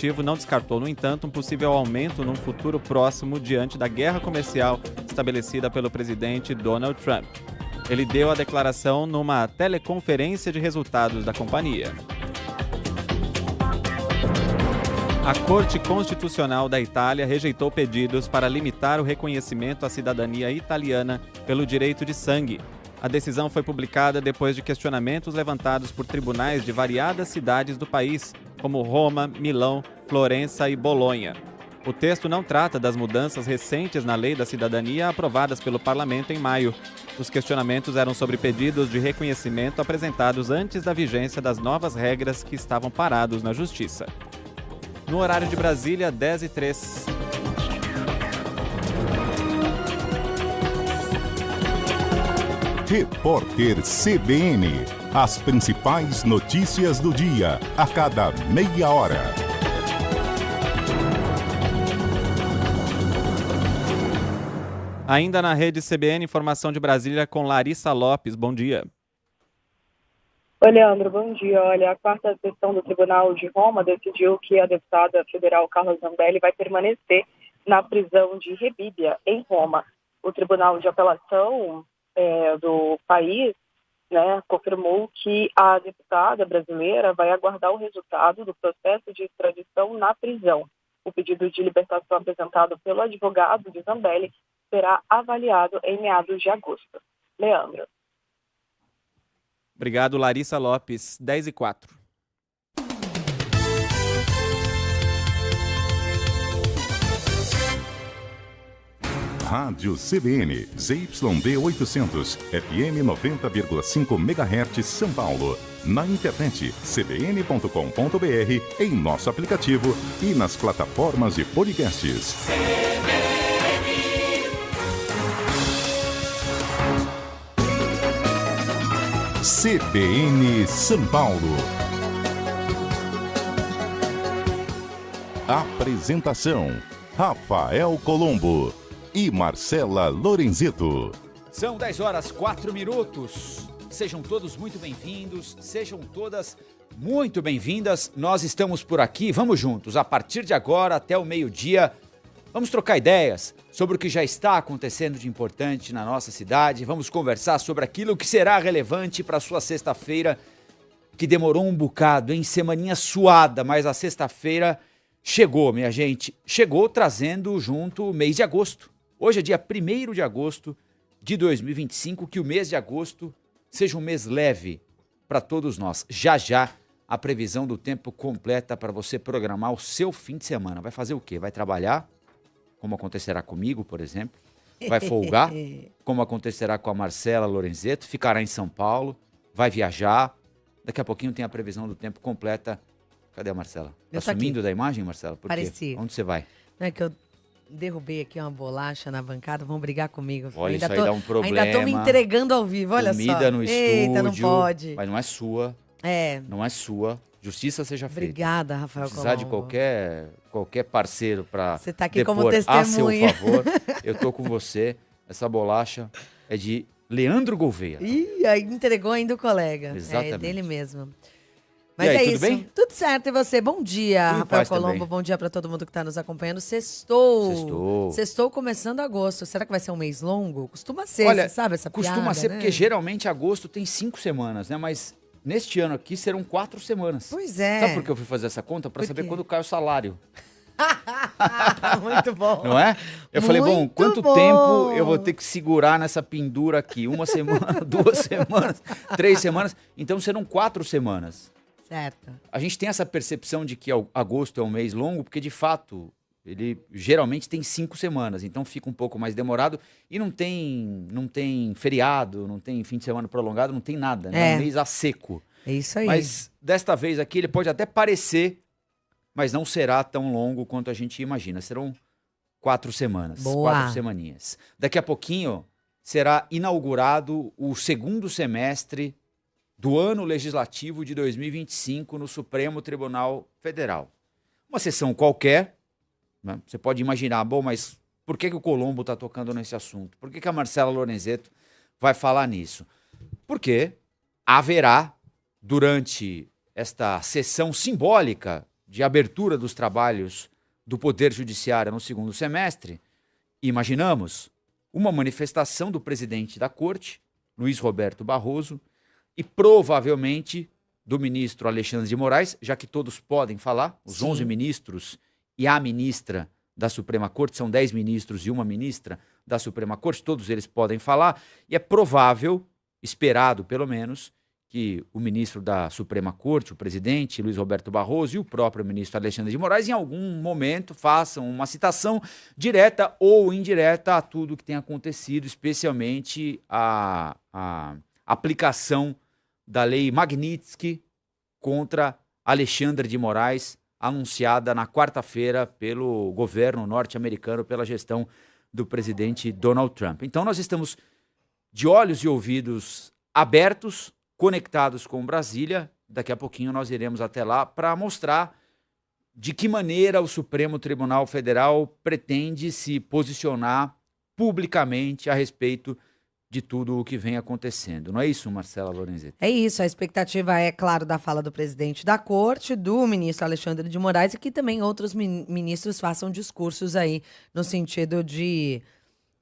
Executivo não descartou, no entanto, um possível aumento num futuro próximo diante da guerra comercial estabelecida pelo presidente Donald Trump. Ele deu a declaração numa teleconferência de resultados da companhia. A Corte Constitucional da Itália rejeitou pedidos para limitar o reconhecimento à cidadania italiana pelo direito de sangue. A decisão foi publicada depois de questionamentos levantados por tribunais de variadas cidades do país, como Roma, Milão, Florença e Bolonha. O texto não trata das mudanças recentes na lei da cidadania aprovadas pelo parlamento em maio. Os questionamentos eram sobre pedidos de reconhecimento apresentados antes da vigência das novas regras que estavam parados na Justiça. No horário de Brasília, 10h03. Repórter CBN. As principais notícias do dia, a cada meia hora. Ainda na rede CBN, informação de Brasília com Larissa Lopes. Bom dia. Oi, Leandro, bom dia. Olha, a quarta sessão do Tribunal de Roma decidiu que a deputada federal Carla Zambelli vai permanecer na prisão de Rebibbia, em Roma. O Tribunal de Apelação do país, confirmou que a deputada brasileira vai aguardar o resultado do processo de extradição na prisão. O pedido de libertação apresentado pelo advogado de Zambelli será avaliado em meados de agosto. Leandro. Obrigado, Larissa Lopes. 10h04. Rádio CBN, ZYD 800, FM 90,5 MHz, São Paulo. Na internet, cbn.com.br, em nosso aplicativo e nas plataformas de podcasts. CBN São Paulo. Apresentação: Rafael Colombo e Marcela Lorenzeto. São 10h04. Sejam todos muito bem-vindos, sejam todas muito bem-vindas. Nós estamos por aqui, vamos juntos, a partir de agora até o meio-dia. Vamos trocar ideias sobre o que já está acontecendo de importante na nossa cidade. Vamos conversar sobre aquilo que será relevante para a sua sexta-feira, que demorou um bocado, hein? Semaninha suada, mas a sexta-feira chegou, minha gente. Chegou trazendo junto o mês de agosto. Hoje é dia 1º de agosto de 2025, que o mês de agosto seja um mês leve para todos nós. Já já a previsão do tempo completa para você programar o seu fim de semana. Vai fazer o quê? Vai trabalhar, como acontecerá comigo, por exemplo. Vai folgar, como acontecerá com a Marcela Lorenzeto. Ficará em São Paulo, vai viajar. Daqui a pouquinho tem a previsão do tempo completa. Cadê a Marcela? Tá sumindo da imagem, Marcela? Por Parecia. quê? Onde você vai? Não é que eu derrubei aqui uma bolacha na bancada, vão brigar comigo. Olha, isso aí dá um problema. Ainda tô me entregando ao vivo, olha Comida só. Comida no estúdio. Eita, não pode. Mas não é sua. Não é sua. Justiça seja feita. Obrigada, Rafael Colombo. Precisar de qualquer parceiro para você tá aqui depor como testemunha. a seu favor, eu tô com você. Essa bolacha é de Leandro Gouveia. Ih, aí entregou ainda o colega. Exatamente. É dele mesmo. Mas e aí, é tudo isso. bem? Tudo certo. E você? Bom dia, Tudo Rafael Colombo. também. Bom dia para todo mundo que está nos acompanhando. Sextou. Sextou Começando agosto. Será que vai ser um mês longo? Costuma ser, Olha, você sabe essa piada, costuma ser, né? porque geralmente agosto tem 5 semanas, né? Mas neste ano aqui serão 4 semanas. Pois é. Sabe por que eu fui fazer essa conta? Para saber quando cai o salário. Muito bom. Não é? Eu falei, Muito quanto bom. tempo eu vou ter que segurar nessa pendura aqui? 1 semana, 2 semanas, 3 semanas? Então serão 4 semanas. Certo. A gente tem essa percepção de que agosto é um mês longo, porque de fato ele geralmente tem 5 semanas, então fica um pouco mais demorado e não tem feriado, não tem fim de semana prolongado, não tem nada, né? É um mês a seco. É isso aí. Mas desta vez aqui ele pode até parecer, mas não será tão longo quanto a gente imagina. Serão 4 semanas, Boa. 4 semaninhas. Daqui a pouquinho será inaugurado o 2º semestre do ano legislativo de 2025 no Supremo Tribunal Federal. Uma sessão qualquer, né? Você pode imaginar, mas por que o Colombo está tocando nesse assunto? Por que a Marcela Lorenzeto vai falar nisso? Porque haverá, durante esta sessão simbólica de abertura dos trabalhos do Poder Judiciário no segundo semestre, imaginamos uma manifestação do presidente da Corte, Luiz Roberto Barroso, e provavelmente do ministro Alexandre de Moraes, já que todos podem falar, os 11 ministros e a ministra da Suprema Corte, são 10 ministros e uma ministra da Suprema Corte, todos eles podem falar, e é provável, esperado pelo menos, que o ministro da Suprema Corte, o presidente Luiz Roberto Barroso e o próprio ministro Alexandre de Moraes, em algum momento façam uma citação direta ou indireta a tudo que tem acontecido, especialmente a aplicação da lei Magnitsky contra Alexandre de Moraes, anunciada na quarta-feira pelo governo norte-americano, pela gestão do presidente Donald Trump. Então nós estamos de olhos e ouvidos abertos, conectados com Brasília. Daqui a pouquinho nós iremos até lá para mostrar de que maneira o Supremo Tribunal Federal pretende se posicionar publicamente a respeito de tudo o que vem acontecendo. Não é isso, Marcela Lorenzetti? É isso, a expectativa é, claro, da fala do presidente da Corte, do ministro Alexandre de Moraes, e que também outros ministros façam discursos aí no sentido de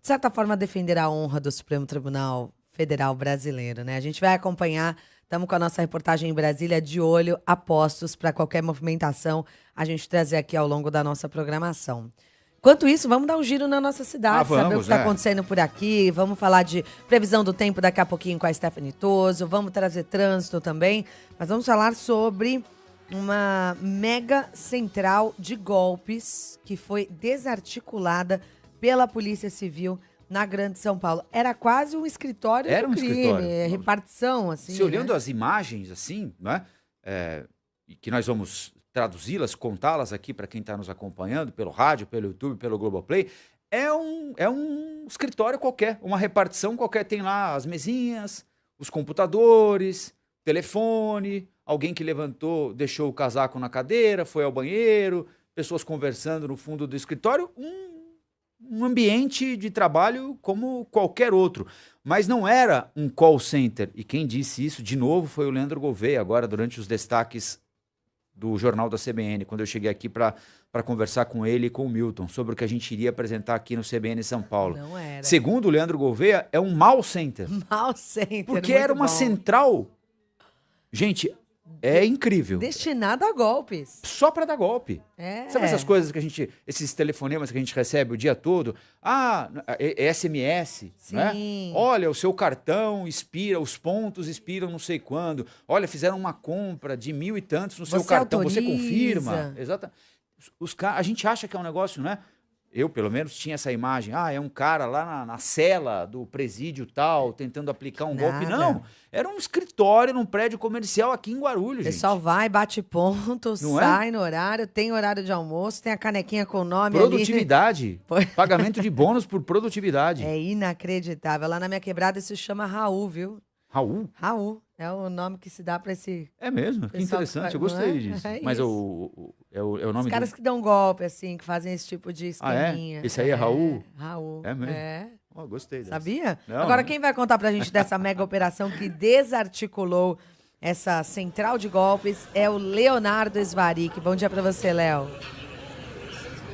certa forma, defender a honra do Supremo Tribunal Federal brasileiro, né? A gente vai acompanhar, estamos com a nossa reportagem em Brasília de olho, apostos para qualquer movimentação a gente trazer aqui ao longo da nossa programação. Enquanto isso, vamos dar um giro na nossa cidade, saber o que está acontecendo por aqui. Vamos falar de previsão do tempo daqui a pouquinho com a Stephanie Toso. Vamos trazer trânsito também. Mas vamos falar sobre uma mega central de golpes que foi desarticulada pela Polícia Civil na Grande São Paulo. Era quase um escritório do crime. Escritório. Repartição, assim. Se olhando as imagens, assim, né? Que nós vamos traduzi-las, contá-las aqui para quem está nos acompanhando, pelo rádio, pelo YouTube, pelo Globoplay, é um escritório qualquer, uma repartição qualquer. Tem lá as mesinhas, os computadores, telefone, alguém que levantou, deixou o casaco na cadeira, foi ao banheiro, pessoas conversando no fundo do escritório, um ambiente de trabalho como qualquer outro. Mas não era um call center. E quem disse isso, de novo, foi o Leandro Gouveia, agora durante os destaques do Jornal da CBN, quando eu cheguei aqui para conversar com ele e com o Milton sobre o que a gente iria apresentar aqui no CBN São Paulo. Não era. Segundo o Leandro Gouveia, é um call center. Call center. Porque era uma central. Gente, é incrível. Destinada a golpes. Só para dar golpe. É. Sabe essas coisas que a gente, esses telefonemas que a gente recebe o dia todo? É SMS, Sim. né? Olha, o seu cartão expira, os pontos expiram não sei quando. Olha, fizeram uma compra de 1.000 e tantos no seu cartão, autoriza. Você confirma. Exato. A gente acha que é um negócio, né? Eu, pelo menos, tinha essa imagem. É um cara lá na cela do presídio tal, tentando aplicar um golpe. Não, era um escritório num prédio comercial aqui em Guarulhos, gente. O pessoal vai, bate ponto, Não sai no horário, tem horário de almoço, tem a canequinha com o nome Produtividade. ali. Pagamento de bônus por produtividade. É inacreditável. Lá na minha quebrada isso se chama Raul, viu? Raul? Raul. É o nome que se dá para esse... É mesmo? Que interessante. Eu gostei disso. Mas é o nome Os caras que dão golpe, assim, que fazem esse tipo de esqueminha. Esse aí é Raul? Raul. É mesmo? É. Gostei dessa. Sabia? Não, Agora, quem vai contar pra gente dessa mega operação que desarticulou essa central de golpes é o Leonardo Svaric. Bom dia pra você, Léo.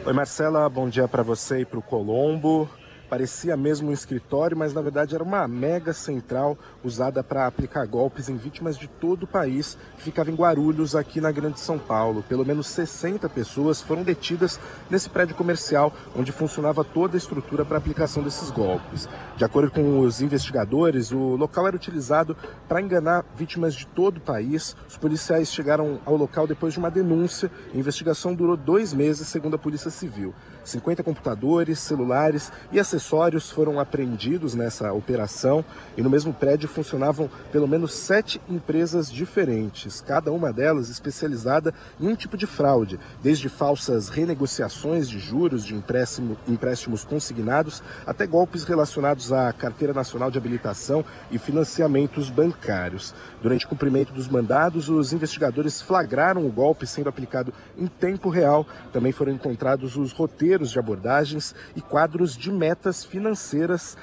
Oi, Marcela. Bom dia pra você e pro Colombo. Parecia mesmo um escritório, mas na verdade era uma mega central usada para aplicar golpes em vítimas de todo o país, que ficava em Guarulhos, aqui na Grande São Paulo. Pelo menos 60 pessoas foram detidas nesse prédio comercial, onde funcionava toda a estrutura para aplicação desses golpes. De acordo com os investigadores, o local era utilizado para enganar vítimas de todo o país. Os policiais chegaram ao local depois de uma denúncia. A investigação durou 2 meses, segundo a Polícia Civil. 50 computadores, celulares e acessórios foram apreendidos nessa operação, e no mesmo prédio funcionavam pelo menos 7 empresas diferentes, cada uma delas especializada em um tipo de fraude, desde falsas renegociações de juros de empréstimos consignados até golpes relacionados à Carteira Nacional de Habilitação e financiamentos bancários. Durante o cumprimento dos mandados, os investigadores flagraram o golpe sendo aplicado em tempo real. Também foram encontrados os roteiros de abordagens e quadros de metas financeiras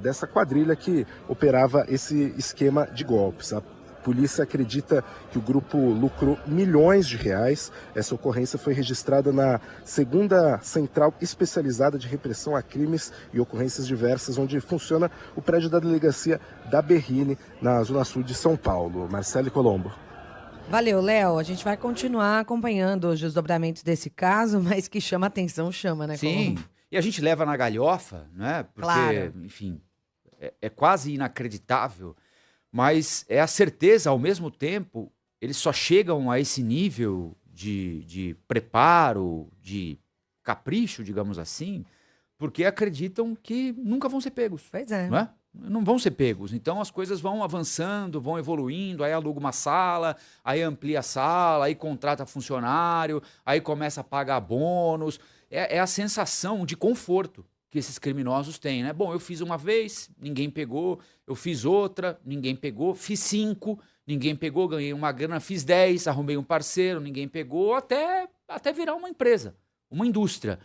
dessa quadrilha que operava esse esquema de golpes. polícia acredita que o grupo lucrou milhões de reais. Essa ocorrência foi registrada na 2ª Central Especializada de Repressão a Crimes e Ocorrências Diversas, onde funciona o prédio da delegacia da Berrini, na Zona Sul de São Paulo. Marcelo Colombo. Valeu, Léo. A gente vai continuar acompanhando os desdobramentos desse caso, mas que chama atenção, né, Sim, Colombo? e a gente leva na galhofa, né? Porque, Claro. enfim, é quase inacreditável, mas é a certeza, ao mesmo tempo, eles só chegam a esse nível de preparo, de capricho, digamos assim, porque acreditam que nunca vão ser pegos. Pois é. Não é? Não vão ser pegos. Então as coisas vão avançando, vão evoluindo, aí aluga uma sala, aí amplia a sala, aí contrata funcionário, aí começa a pagar bônus. É a sensação de conforto que esses criminosos têm, né? Bom, eu fiz uma vez, ninguém pegou, eu fiz outra, ninguém pegou, fiz 5, ninguém pegou, ganhei uma grana, fiz 10, arrumei um parceiro, ninguém pegou, até virar uma empresa, uma indústria,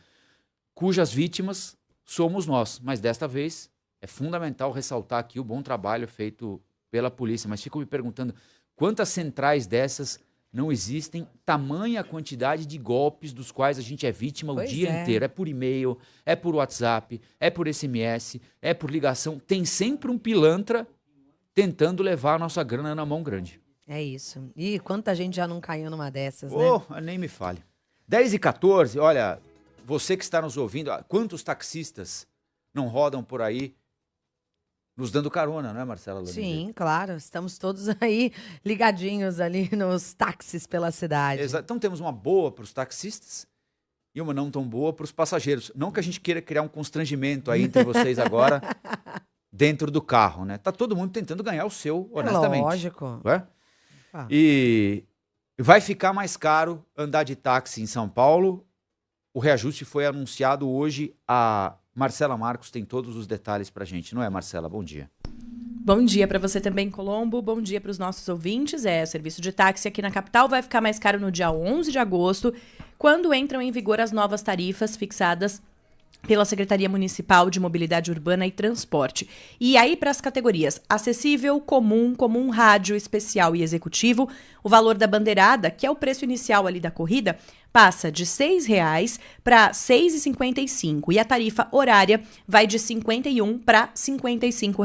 cujas vítimas somos nós. Mas desta vez é fundamental ressaltar aqui o bom trabalho feito pela polícia. Mas fico me perguntando quantas centrais dessas não existem, tamanha quantidade de golpes dos quais a gente é vítima o dia inteiro. É por e-mail, é por WhatsApp, é por SMS, é por ligação. Tem sempre um pilantra tentando levar a nossa grana na mão grande. É isso. E quanta gente já não caiu numa dessas, né? Oh, nem me fale. 10h14, olha, você que está nos ouvindo, quantos taxistas não rodam por aí nos dando carona, não é, Marcela Lange? Sim, claro. Estamos todos aí ligadinhos ali nos táxis pela cidade. Exato. Então temos uma boa para os taxistas e uma não tão boa para os passageiros. Não que a gente queira criar um constrangimento aí entre vocês agora dentro do carro, né? Tá todo mundo tentando ganhar o seu, honestamente. Lógico. Não é? E vai ficar mais caro andar de táxi em São Paulo. O reajuste foi anunciado hoje. A Marcela Marcos tem todos os detalhes pra gente, não é, Marcela? Bom dia. Bom dia para você também, Colombo. Bom dia para os nossos ouvintes. O serviço de táxi aqui na capital vai ficar mais caro no dia 11 de agosto, quando entram em vigor as novas tarifas fixadas pela Secretaria Municipal de Mobilidade Urbana e Transporte. E aí, para as categorias acessível, comum, rádio, especial e executivo, o valor da bandeirada, que é o preço inicial ali da corrida, passa de R$ 6,00 para R$ 6,55 e a tarifa horária vai de R$ 51 para R$ 55.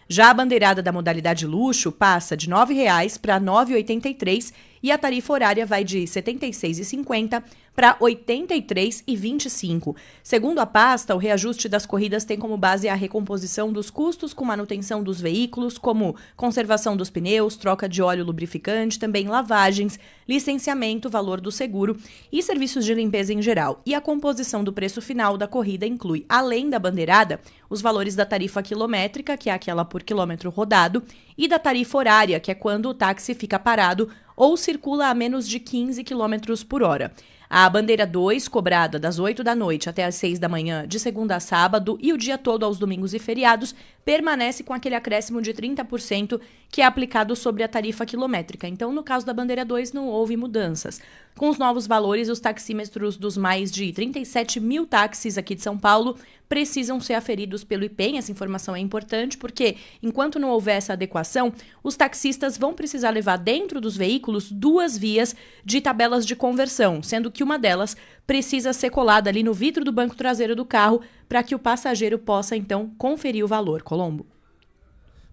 Já a bandeirada da modalidade luxo passa de R$ 9,00 para R$ 9,83 e a tarifa horária vai de R$ 76,50 para R$ 83,25. Segundo a pasta, o reajuste das corridas tem como base a recomposição dos custos com manutenção dos veículos, como conservação dos pneus, troca de óleo lubrificante, também lavagens, licenciamento, valor do seguro e serviços de limpeza em geral. E a composição do preço final da corrida inclui, além da bandeirada, os valores da tarifa quilométrica, que é aquela por quilômetro rodado, e da tarifa horária, que é quando o táxi fica parado ou circula a menos de 15 km por hora. A bandeira 2, cobrada das 8 da noite até as 6 da manhã, de segunda a sábado, e o dia todo aos domingos e feriados, permanece com aquele acréscimo de 30% que é aplicado sobre a tarifa quilométrica. Então, no caso da bandeira 2, não houve mudanças. Com os novos valores, os taxímetros dos mais de 37 mil táxis aqui de São Paulo precisam ser aferidos pelo IPEM. Essa informação é importante porque, enquanto não houver essa adequação, os taxistas vão precisar levar dentro dos veículos 2 vias de tabelas de conversão, sendo que uma delas precisa ser colada ali no vidro do banco traseiro do carro para que o passageiro possa, então, conferir o valor. Colombo.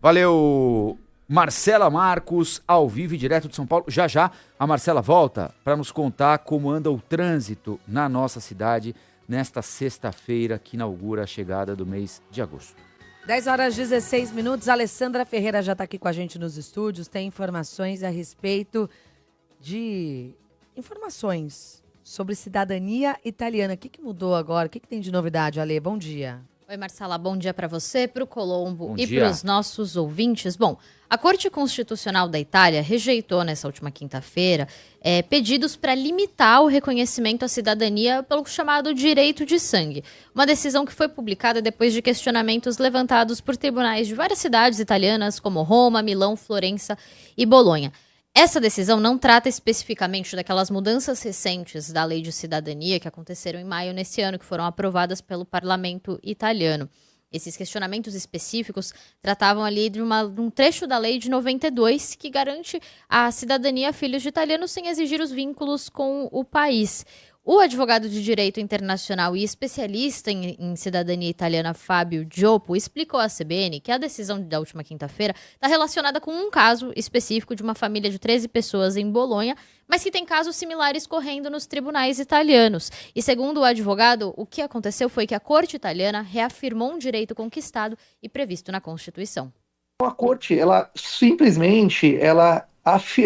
Valeu, Marcela Marcos, ao vivo e direto de São Paulo. Já já a Marcela volta para nos contar como anda o trânsito na nossa cidade nesta sexta-feira que inaugura a chegada do mês de agosto. 10h16. Alessandra Ferreira já está aqui com a gente nos estúdios. Tem informações a respeito de informações sobre cidadania italiana. O que mudou agora? O que tem de novidade, Ale? Bom dia. Oi, Marcela, bom dia para você, para o Colombo Bom e dia. para os nossos ouvintes. Bom, a Corte Constitucional da Itália rejeitou nessa última quinta-feira pedidos para limitar o reconhecimento à cidadania pelo chamado direito de sangue. Uma decisão que foi publicada depois de questionamentos levantados por tribunais de várias cidades italianas, como Roma, Milão, Florença e Bolonha. Essa decisão não trata especificamente daquelas mudanças recentes da lei de cidadania que aconteceram em maio nesse ano, que foram aprovadas pelo parlamento italiano. Esses questionamentos específicos tratavam ali de um trecho da lei de 92 que garante a cidadania a filhos de italianos sem exigir os vínculos com o país. O advogado de direito internacional e especialista em cidadania italiana Fábio Gioppo explicou à CBN que a decisão da última quinta-feira está relacionada com um caso específico de uma família de 13 pessoas em Bolonha, mas que tem casos similares correndo nos tribunais italianos. E segundo o advogado, o que aconteceu foi que a corte italiana reafirmou um direito conquistado e previsto na Constituição. A corte, ela simplesmente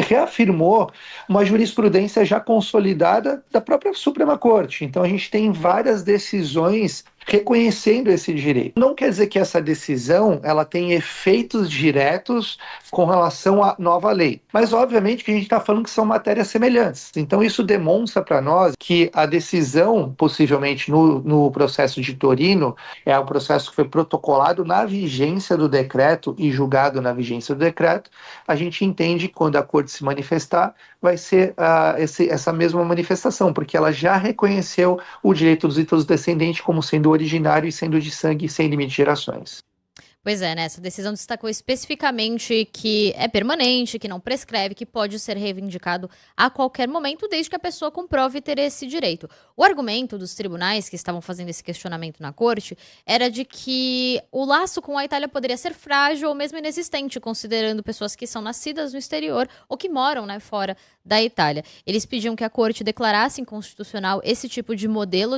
reafirmou uma jurisprudência já consolidada da própria Suprema Corte. Então a gente tem várias decisões reconhecendo esse direito. Não quer dizer que essa decisão ela tem efeitos diretos com relação à nova lei. Mas obviamente que a gente está falando que são matérias semelhantes. Então isso demonstra para nós que a decisão, possivelmente no processo de Torino, é um processo que foi protocolado na vigência do decreto e julgado na vigência do decreto. A gente entende que quando a corte se manifestar, vai ser essa mesma manifestação, porque ela já reconheceu o direito dos ítalo descendentes como sendo originário e sendo de sangue sem limite de gerações. Pois é, né? Essa decisão destacou especificamente que é permanente, que não prescreve, que pode ser reivindicado a qualquer momento, desde que a pessoa comprove ter esse direito. O argumento dos tribunais que estavam fazendo esse questionamento na corte era de que o laço com a Itália poderia ser frágil ou mesmo inexistente, considerando pessoas que são nascidas no exterior ou que moram, né, fora da Itália. Eles pediam que a corte declarasse inconstitucional esse tipo de modelo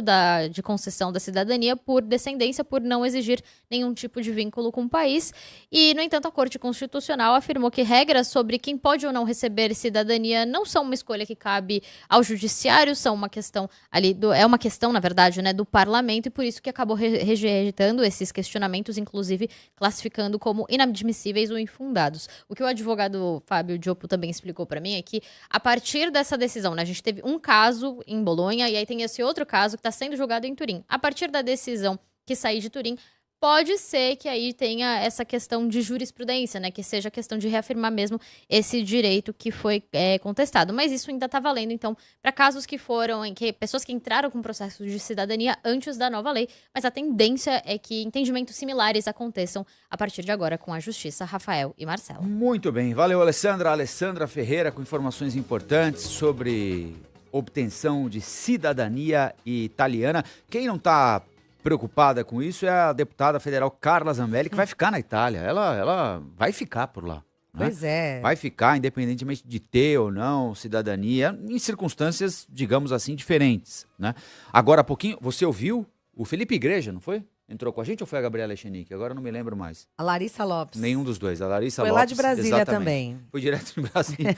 de concessão da cidadania por descendência, por não exigir nenhum tipo de vínculo com o país. E, no entanto, a Corte Constitucional afirmou que regras sobre quem pode ou não receber cidadania não são uma escolha que cabe ao judiciário, são uma questão ali é uma questão, na verdade, né, do parlamento, e por isso que acabou rejeitando esses questionamentos, inclusive classificando como inadmissíveis ou infundados. O que o advogado Fábio Gioppo também explicou para mim é que a partir dessa decisão, né, a gente teve um caso em Bolonha e aí tem esse outro caso que está sendo julgado em Turim. A partir da decisão que sair de Turim, pode ser que aí tenha essa questão de jurisprudência, né? Que seja a questão de reafirmar mesmo esse direito que foi contestado. Mas isso ainda está valendo, então, para casos que foram em que pessoas que entraram com processo de cidadania antes da nova lei, mas a tendência é que entendimentos similares aconteçam a partir de agora com a Justiça, Rafael e Marcelo. Muito bem. Valeu, Alessandra. Alessandra Ferreira com informações importantes sobre obtenção de cidadania italiana. Quem não está preocupada com isso é a deputada federal Carla Zambelli, que vai ficar na Itália. Ela vai ficar por lá. Né? Pois é. Vai ficar, independentemente de ter ou não cidadania, em circunstâncias, digamos assim, diferentes. Né? Agora há pouquinho, você ouviu o Felipe Igreja, não foi? Entrou com a gente ou foi a Gabriela Echenique? Agora eu não me lembro mais. A Larissa Lopes. Nenhum dos dois. A Larissa Lopes. Foi lá de Brasília exatamente. Também. Foi direto de Brasília.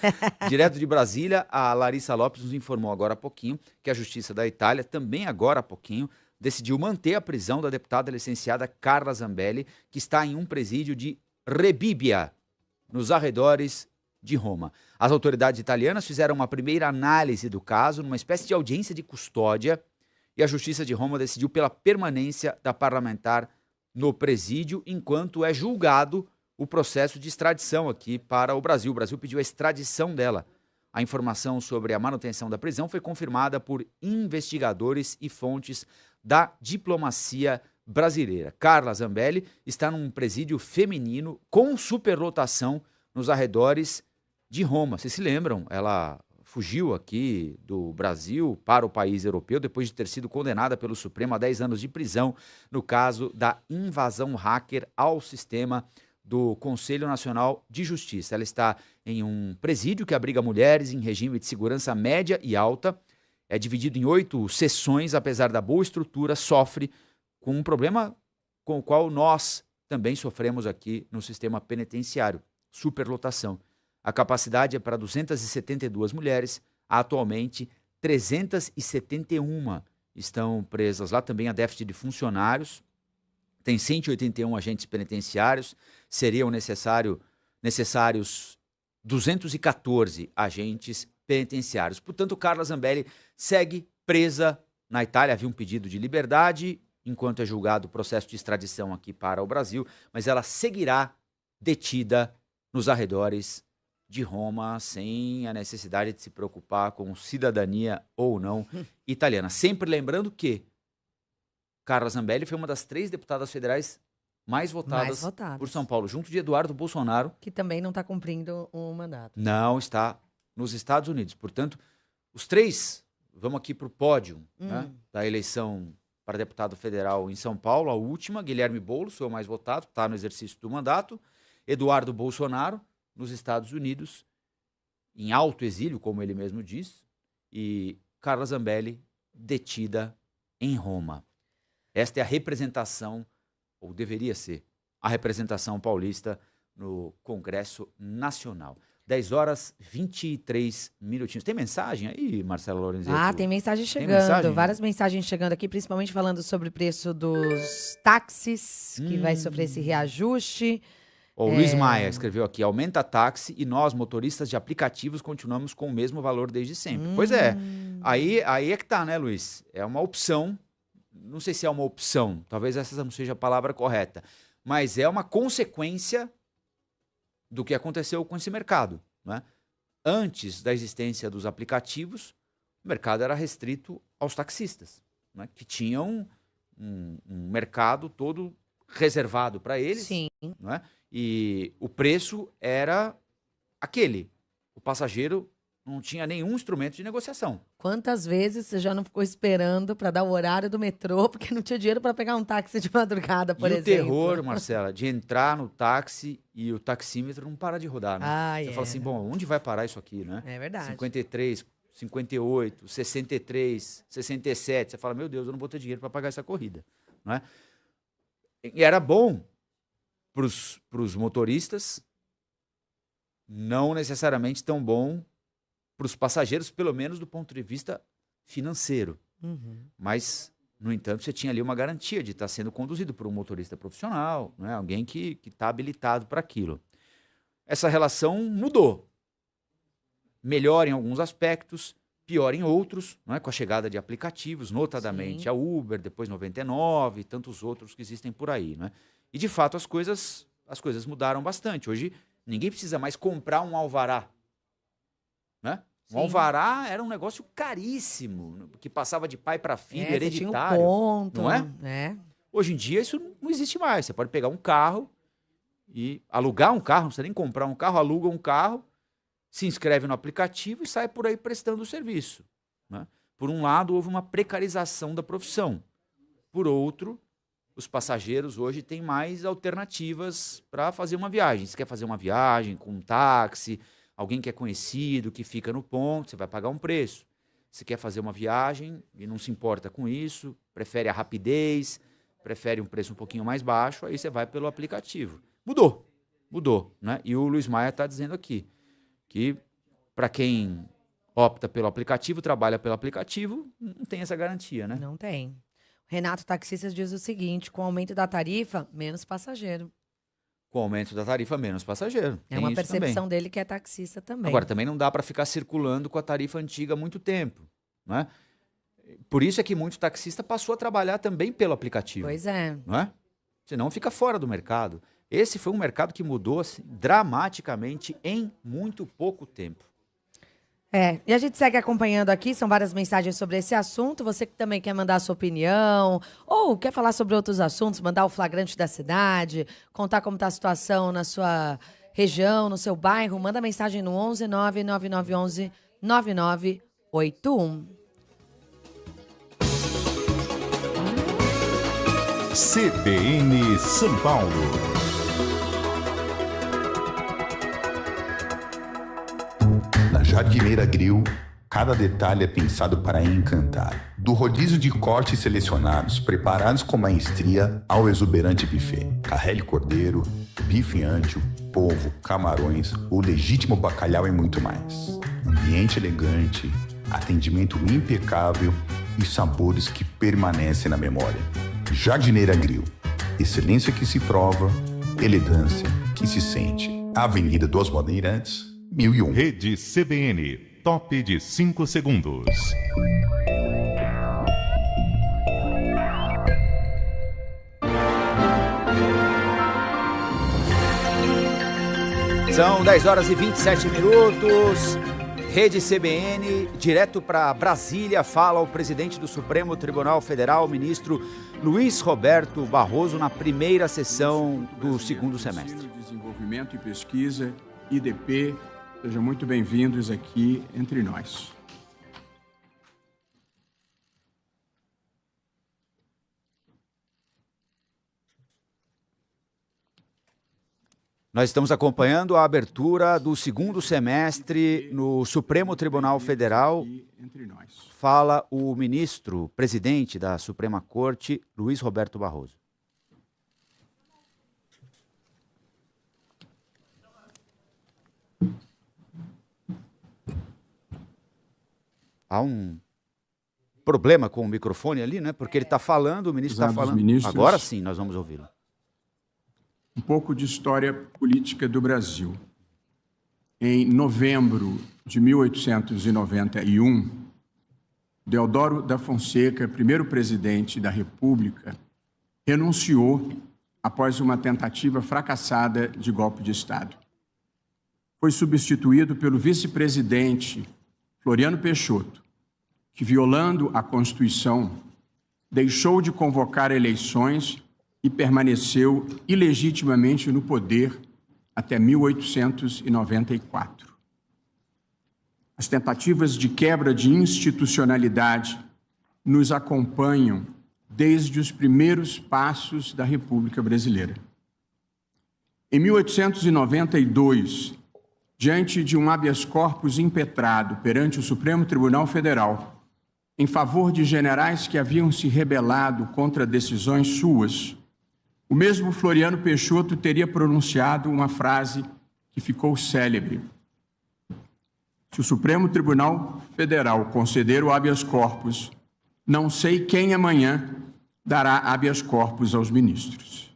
Direto de Brasília, a Larissa Lopes nos informou agora há pouquinho que a Justiça da Itália, também agora há pouquinho, decidiu manter a prisão da deputada licenciada Carla Zambelli, que está em um presídio de Rebibbia, nos arredores de Roma. As autoridades italianas fizeram uma primeira análise do caso, numa espécie de audiência de custódia, e a Justiça de Roma decidiu pela permanência da parlamentar no presídio, enquanto é julgado o processo de extradição aqui para o Brasil. O Brasil pediu a extradição dela. A informação sobre a manutenção da prisão foi confirmada por investigadores e fontes da diplomacia brasileira. Carla Zambelli está num presídio feminino com superlotação nos arredores de Roma. Vocês se lembram? Ela fugiu aqui do Brasil para o país europeu depois de ter sido condenada pelo Supremo a 10 anos de prisão no caso da invasão hacker ao sistema do Conselho Nacional de Justiça. Ela está em um presídio que abriga mulheres em regime de segurança média e alta. É dividido em 8 seções, apesar da boa estrutura, sofre com um problema com o qual nós também sofremos aqui no sistema penitenciário, superlotação. A capacidade é para 272 mulheres, atualmente 371 estão presas lá, também há déficit de funcionários, tem 181 agentes penitenciários, seriam necessários 214 agentes penitenciários. Portanto, Carla Zambelli segue presa na Itália. Havia um pedido de liberdade, enquanto é julgado o processo de extradição aqui para o Brasil, mas ela seguirá detida nos arredores de Roma, sem a necessidade de se preocupar com cidadania ou não italiana. Sempre lembrando que Carla Zambelli foi uma das 3 deputadas federais mais votadas por São Paulo, junto de Eduardo Bolsonaro. Que também não está cumprindo o mandato. Não, está nos Estados Unidos. Portanto, os três, vamos aqui para o pódio né, da eleição para deputado federal em São Paulo, a última, Guilherme Boulos foi o mais votado, está no exercício do mandato, Eduardo Bolsonaro, nos Estados Unidos, em alto exílio, como ele mesmo diz, e Carla Zambelli, detida em Roma. Esta é a representação, ou deveria ser, a representação paulista no Congresso Nacional. 10 horas 23 minutinhos. Tem mensagem aí, Marcela Lorenzetti? Tem mensagem chegando. Várias mensagens chegando aqui, principalmente falando sobre o preço dos táxis, que vai sofrer esse reajuste. O Luiz Maia escreveu aqui, aumenta táxi e nós, motoristas de aplicativos, continuamos com o mesmo valor desde sempre. Pois é, aí é que tá, né, Luiz? É uma opção, não sei se é uma opção, talvez essa não seja a palavra correta, mas é uma consequência do que aconteceu com esse mercado, né? Antes da existência dos aplicativos, o mercado era restrito aos taxistas, né? Que tinham um mercado todo reservado para eles. Sim. Né? E o preço era aquele. O passageiro não tinha nenhum instrumento de negociação. Quantas vezes você já não ficou esperando para dar o horário do metrô porque não tinha dinheiro para pegar um táxi de madrugada, por exemplo? E o terror, Marcela, de entrar no táxi e o taxímetro não para de rodar, né? Você fala assim, bom, onde vai parar isso aqui, né? É verdade. 53, 58, 63, 67. Você fala, meu Deus, eu não vou ter dinheiro para pagar essa corrida, não é? E era bom para os motoristas, não necessariamente tão bom para os passageiros, pelo menos do ponto de vista financeiro. Mas, no entanto, você tinha ali uma garantia de estar sendo conduzido por um motorista profissional, né? Alguém que está habilitado para aquilo. Essa relação mudou. Melhor em alguns aspectos, pior em outros, não é? Com a chegada de aplicativos, notadamente a Uber, depois 99 e tantos outros que existem por aí. Né? E, de fato, as coisas mudaram bastante. Hoje, ninguém precisa mais comprar um alvará. Né? Um alvará era um negócio caríssimo, que passava de pai para filho, hereditário. Tinha um ponto, não é? Hoje em dia, isso não existe mais. Você pode pegar um carro e alugar um carro, não precisa nem comprar um carro, aluga um carro, se inscreve no aplicativo e sai por aí prestando o serviço. Né? Por um lado, houve uma precarização da profissão. Por outro, os passageiros hoje têm mais alternativas para fazer uma viagem. Se quer fazer uma viagem com um táxi, alguém que é conhecido, que fica no ponto, você vai pagar um preço. Se quer fazer uma viagem e não se importa com isso, prefere a rapidez, prefere um preço um pouquinho mais baixo, aí você vai pelo aplicativo. Mudou. Né? E o Luiz Maia está dizendo aqui que para quem opta pelo aplicativo, trabalha pelo aplicativo, não tem essa garantia, né? Não tem. Renato Taxistas diz o seguinte, com o aumento da tarifa, menos passageiro. Com o aumento da tarifa, menos passageiro. É uma percepção dele que é taxista também. Agora, também não dá para ficar circulando com a tarifa antiga há muito tempo, né? Por isso é que muito taxista passou a trabalhar também pelo aplicativo. Pois é. Não é? Senão fica fora do mercado. Esse foi um mercado que mudou assim, dramaticamente em muito pouco tempo. E a gente segue acompanhando aqui, são várias mensagens sobre esse assunto. Você que também quer mandar a sua opinião, ou quer falar sobre outros assuntos, mandar o flagrante da cidade, contar como está a situação na sua região, no seu bairro, manda mensagem no 11 99911 9981. CBN São Paulo. Na Jardineira Grill, cada detalhe é pensado para encantar. Do rodízio de cortes selecionados, preparados com maestria, ao exuberante buffet. Carré cordeiro, bife ancho, polvo, camarões, o legítimo bacalhau e muito mais. Ambiente elegante, atendimento impecável e sabores que permanecem na memória. Jardineira Grill. Excelência que se prova, elegância que se sente. Avenida dos Bandeirantes, 1001. Rede CBN, top de 5 segundos. São 10 horas e 27 minutos. Rede CBN, direto para Brasília, fala o presidente do Supremo Tribunal Federal, o ministro Luiz Roberto Barroso, na primeira sessão do segundo semestre. Desenvolvimento e Pesquisa, IDP, sejam muito bem-vindos aqui entre nós. Nós estamos acompanhando a abertura do segundo semestre no Supremo Tribunal Federal. Fala o ministro, presidente da Suprema Corte, Luiz Roberto Barroso. Há um problema com o microfone ali, né? Porque ele está falando, o ministro está falando. Agora sim nós vamos ouvi-lo. Um pouco de história política do Brasil. Em novembro de 1891, Deodoro da Fonseca, primeiro presidente da República, renunciou após uma tentativa fracassada de golpe de Estado. Foi substituído pelo vice-presidente Floriano Peixoto, que, violando a Constituição, deixou de convocar eleições e permaneceu ilegitimamente no poder até 1894. As tentativas de quebra de institucionalidade nos acompanham desde os primeiros passos da República Brasileira. Em 1892, diante de um habeas corpus impetrado perante o Supremo Tribunal Federal, em favor de generais que haviam se rebelado contra decisões suas, o mesmo Floriano Peixoto teria pronunciado uma frase que ficou célebre. Se o Supremo Tribunal Federal conceder o habeas corpus, não sei quem amanhã dará habeas corpus aos ministros.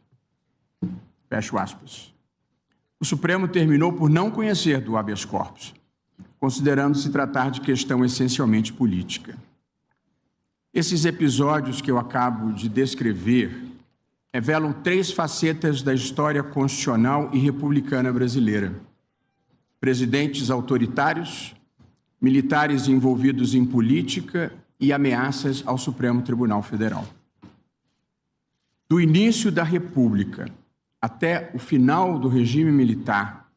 Fecho aspas. O Supremo terminou por não conhecer do habeas corpus, considerando se tratar de questão essencialmente política. Esses episódios que eu acabo de descrever revelam três facetas da história constitucional e republicana brasileira: presidentes autoritários, militares envolvidos em política e ameaças ao Supremo Tribunal Federal. Do início da República até o final do regime militar,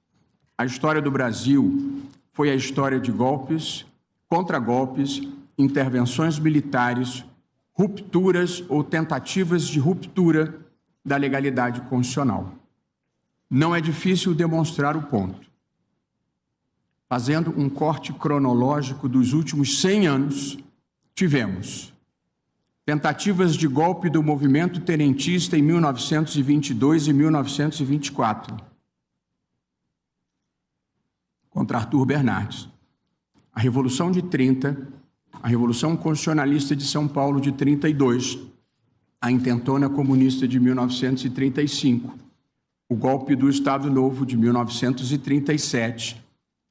a história do Brasil foi a história de golpes, contragolpes, intervenções militares, rupturas ou tentativas de ruptura da legalidade constitucional. Não é difícil demonstrar o ponto. Fazendo um corte cronológico dos últimos 100 anos, tivemos tentativas de golpe do movimento tenentista em 1922 e 1924, contra Arthur Bernardes. A Revolução de 30, a Revolução Constitucionalista de São Paulo de 32, a Intentona Comunista de 1935, o golpe do Estado Novo de 1937,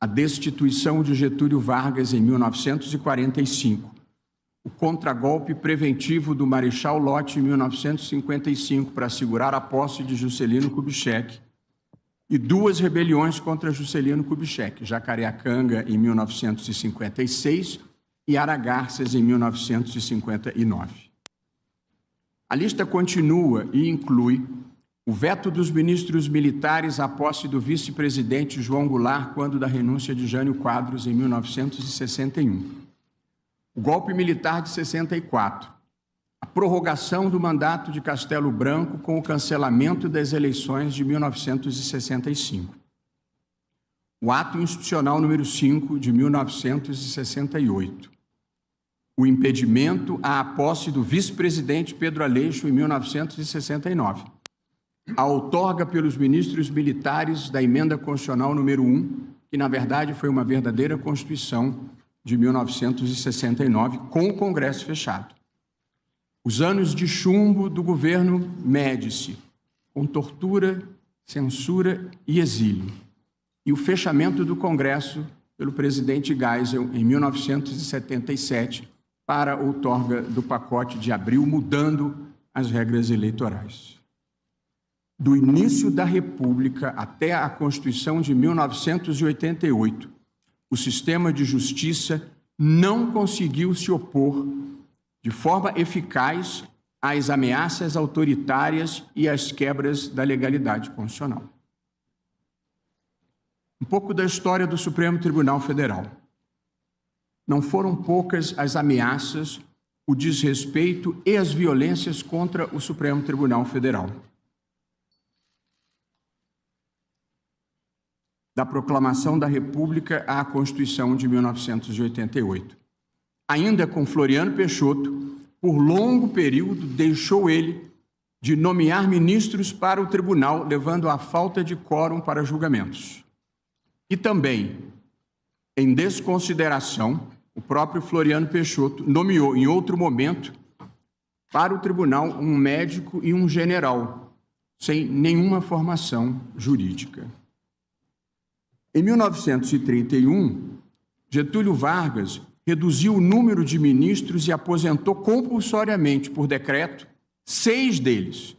a destituição de Getúlio Vargas em 1945, o contragolpe preventivo do Marechal Lott em 1955 para assegurar a posse de Juscelino Kubitschek, e duas rebeliões contra Juscelino Kubitschek, Jacareacanga em 1956 e Aragarças em 1959. A lista continua e inclui o veto dos ministros militares à posse do vice-presidente João Goulart quando da renúncia de Jânio Quadros em 1961. O golpe militar de 64. A prorrogação do mandato de Castelo Branco com o cancelamento das eleições de 1965. O ato institucional número 5 de 1968. O impedimento à posse do vice-presidente Pedro Aleixo em 1969. A outorga pelos ministros militares da emenda constitucional número 1, que na verdade foi uma verdadeira Constituição de 1969, com o Congresso fechado. Os anos de chumbo do governo Médici, com tortura, censura e exílio. E o fechamento do Congresso pelo presidente Geisel em 1977, para a outorga do pacote de abril, mudando as regras eleitorais. Do início da República até a Constituição de 1988, o sistema de justiça não conseguiu se opor de forma eficaz às ameaças autoritárias e às quebras da legalidade constitucional. Um pouco da história do Supremo Tribunal Federal. Não foram poucas as ameaças, o desrespeito e as violências contra o Supremo Tribunal Federal. Da proclamação da República à Constituição de 1988. Ainda com Floriano Peixoto, por longo período deixou ele de nomear ministros para o tribunal, levando à falta de quórum para julgamentos. E também, em desconsideração, o próprio Floriano Peixoto nomeou, em outro momento, para o tribunal um médico e um general, sem nenhuma formação jurídica. Em 1931, Getúlio Vargas reduziu o número de ministros e aposentou compulsoriamente, por decreto, 6 deles,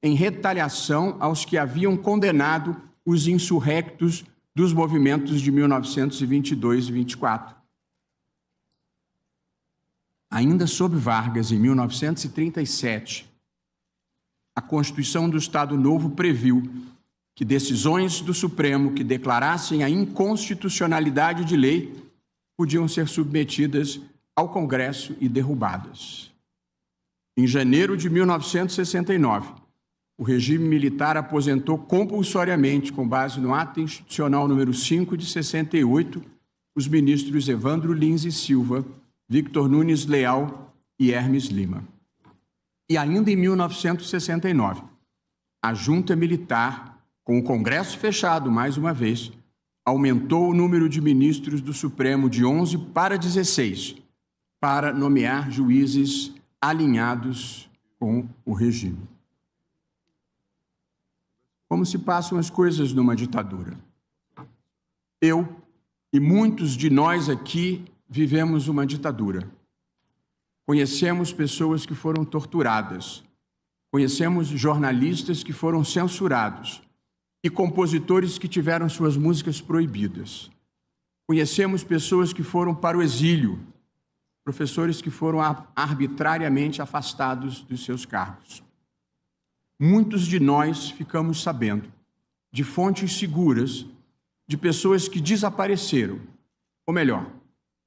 em retaliação aos que haviam condenado os insurrectos dos movimentos de 1922 e 24. Ainda sob Vargas, em 1937, a Constituição do Estado Novo previu que decisões do Supremo que declarassem a inconstitucionalidade de lei podiam ser submetidas ao Congresso e derrubadas. Em janeiro de 1969, o regime militar aposentou compulsoriamente, com base no Ato Institucional número 5 de 68, os ministros Evandro Lins e Silva, Victor Nunes Leal e Hermes Lima. E ainda em 1969, a junta militar, com o Congresso fechado mais uma vez, aumentou o número de ministros do Supremo de 11 para 16, para nomear juízes alinhados com o regime. Como se passam as coisas numa ditadura? Eu e muitos de nós aqui vivemos uma ditadura. Conhecemos pessoas que foram torturadas, conhecemos jornalistas que foram censurados e compositores que tiveram suas músicas proibidas. Conhecemos pessoas que foram para o exílio, professores que foram arbitrariamente afastados dos seus cargos. Muitos de nós ficamos sabendo de fontes seguras de pessoas que desapareceram, ou melhor,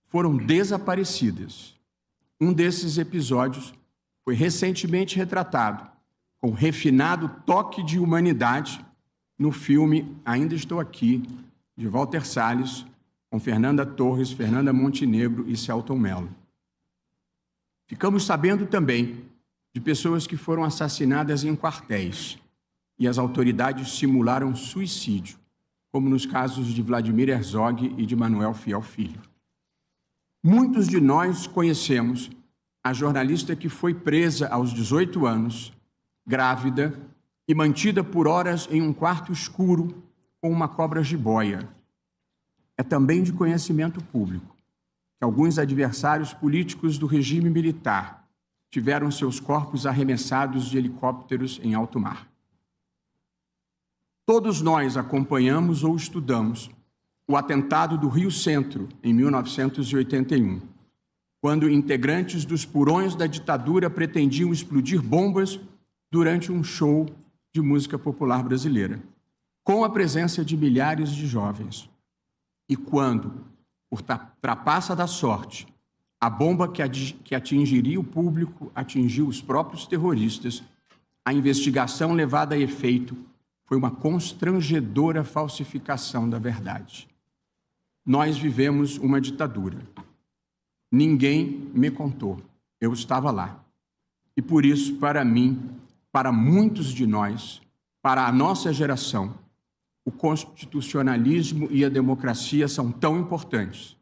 foram desaparecidas. Um desses episódios foi recentemente retratado com refinado toque de humanidade no filme Ainda Estou Aqui, de Walter Salles, com Fernanda Torres, Fernanda Montenegro e Celton Mello. Ficamos sabendo também de pessoas que foram assassinadas em quartéis e as autoridades simularam suicídio, como nos casos de Vladimir Herzog e de Manuel Fiel Filho. Muitos de nós conhecemos a jornalista que foi presa aos 18 anos, grávida e mantida por horas em um quarto escuro com uma cobra jiboia. É também de conhecimento público que alguns adversários políticos do regime militar tiveram seus corpos arremessados de helicópteros em alto mar. Todos nós acompanhamos ou estudamos o atentado do Rio Centro, em 1981, quando integrantes dos purões da ditadura pretendiam explodir bombas durante um show de música popular brasileira, com a presença de milhares de jovens. E quando, por trapaça da sorte, a bomba que atingiria o público atingiu os próprios terroristas, a investigação levada a efeito foi uma constrangedora falsificação da verdade. Nós vivemos uma ditadura. Ninguém me contou. Eu estava lá. E por isso, para mim, para muitos de nós, para a nossa geração, o constitucionalismo e a democracia são tão importantes.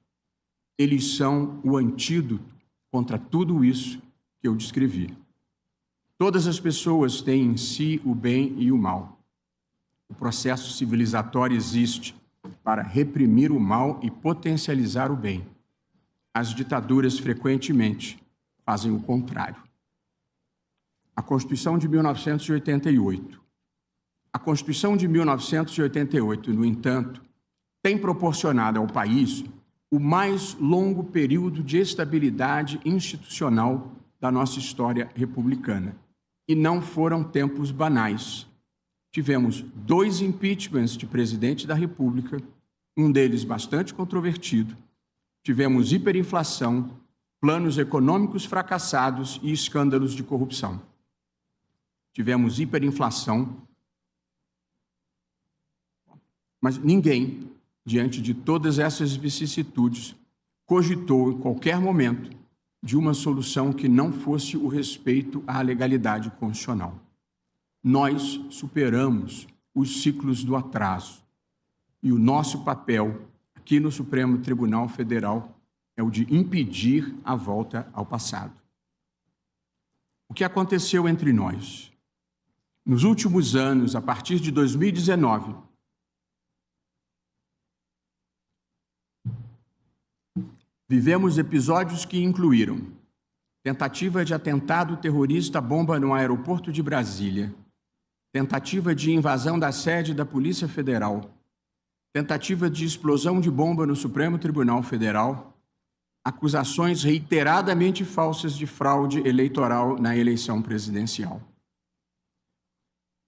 Eles são o antídoto contra tudo isso que eu descrevi. Todas as pessoas têm em si o bem e o mal. O processo civilizatório existe para reprimir o mal e potencializar o bem. As ditaduras frequentemente fazem o contrário. A Constituição de 1988. A Constituição de 1988, no entanto, tem proporcionado ao país o mais longo período de estabilidade institucional da nossa história republicana. E não foram tempos banais. Tivemos 2 impeachments de presidente da República, um deles bastante controvertido. Tivemos hiperinflação, planos econômicos fracassados e escândalos de corrupção. Tivemos hiperinflação, mas ninguém, diante de todas essas vicissitudes, cogitou em qualquer momento de uma solução que não fosse o respeito à legalidade constitucional. Nós superamos os ciclos do atraso e o nosso papel aqui no Supremo Tribunal Federal é o de impedir a volta ao passado. O que aconteceu entre nós? Nos últimos anos, a partir de 2019, vivemos episódios que incluíram tentativa de atentado terrorista bomba no aeroporto de Brasília, tentativa de invasão da sede da Polícia Federal, tentativa de explosão de bomba no Supremo Tribunal Federal, acusações reiteradamente falsas de fraude eleitoral na eleição presidencial.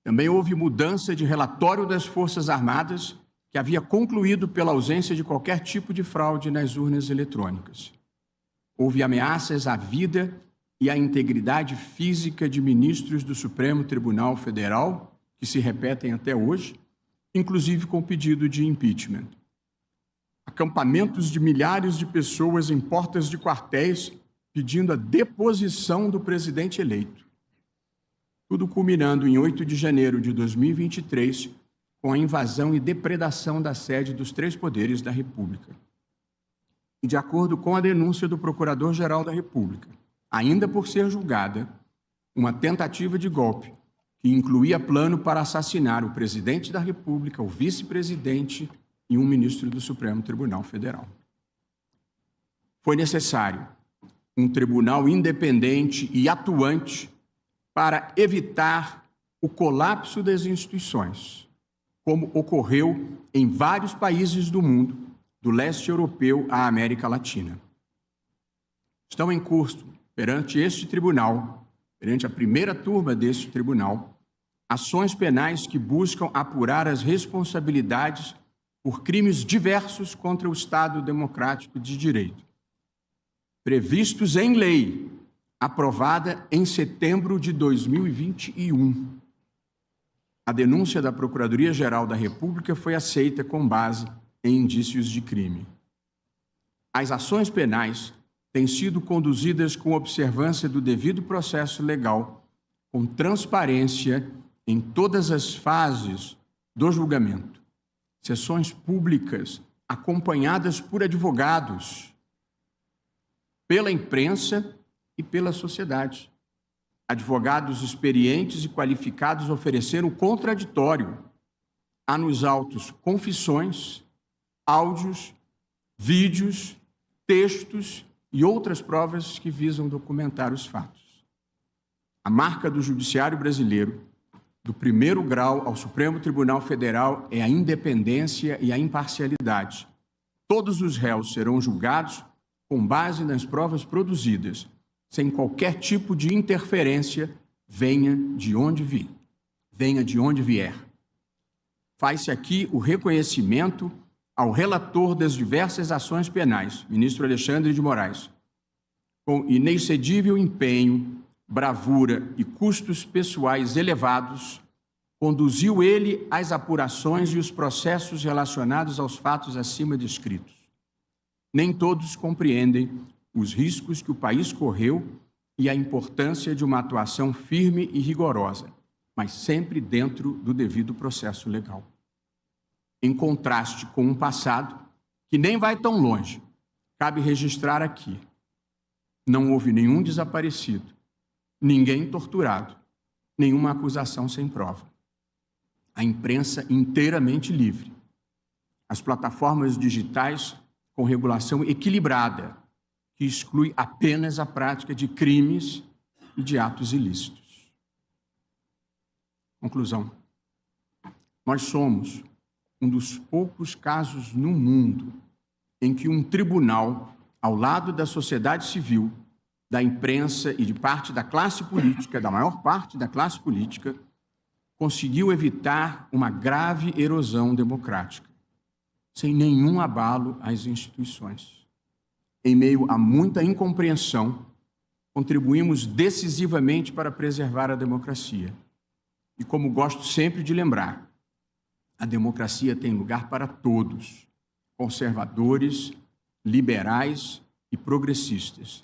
Também houve mudança de relatório das Forças Armadas, que havia concluído pela ausência de qualquer tipo de fraude nas urnas eletrônicas. Houve ameaças à vida e à integridade física de ministros do Supremo Tribunal Federal, que se repetem até hoje, inclusive com pedido de impeachment. Acampamentos de milhares de pessoas em portas de quartéis pedindo a deposição do presidente eleito. Tudo culminando em 8 de janeiro de 2023, com a invasão e depredação da sede dos 3 poderes da República. E de acordo com a denúncia do Procurador-Geral da República, ainda por ser julgada, uma tentativa de golpe que incluía plano para assassinar o presidente da República, o vice-presidente e um ministro do Supremo Tribunal Federal. Foi necessário um tribunal independente e atuante para evitar o colapso das instituições, como ocorreu em vários países do mundo, do leste europeu à América Latina. Estão em curso, perante este tribunal, perante a primeira turma deste tribunal, ações penais que buscam apurar as responsabilidades por crimes diversos contra o Estado Democrático de Direito, previstos em lei, aprovada em setembro de 2021. A denúncia da Procuradoria-Geral da República foi aceita com base em indícios de crime. As ações penais têm sido conduzidas com observância do devido processo legal, com transparência em todas as fases do julgamento. Sessões públicas acompanhadas por advogados, pela imprensa e pela sociedade. Advogados experientes e qualificados ofereceram contraditório. Há nos autos confissões, áudios, vídeos, textos e outras provas que visam documentar os fatos. A marca do Judiciário brasileiro, do primeiro grau ao Supremo Tribunal Federal, é a independência e a imparcialidade. Todos os réus serão julgados com base nas provas produzidas, sem qualquer tipo de interferência, venha de onde vier. Faz-se aqui o reconhecimento ao relator das diversas ações penais, ministro Alexandre de Moraes, com inexcedível empenho, bravura e custos pessoais elevados, conduziu ele as apurações e os processos relacionados aos fatos acima descritos. Nem todos compreendem os riscos que o país correu e a importância de uma atuação firme e rigorosa, mas sempre dentro do devido processo legal. Em contraste com um passado que nem vai tão longe, cabe registrar aqui: não houve nenhum desaparecido, ninguém torturado, nenhuma acusação sem prova. A imprensa inteiramente livre. As plataformas digitais com regulação equilibrada, que exclui apenas a prática de crimes e de atos ilícitos. Conclusão. Nós somos um dos poucos casos no mundo em que um tribunal, ao lado da sociedade civil, da imprensa e de parte da classe política, da maior parte da classe política, conseguiu evitar uma grave erosão democrática, sem nenhum abalo às instituições. Em meio a muita incompreensão, contribuímos decisivamente para preservar a democracia. E como gosto sempre de lembrar, a democracia tem lugar para todos, conservadores, liberais e progressistas.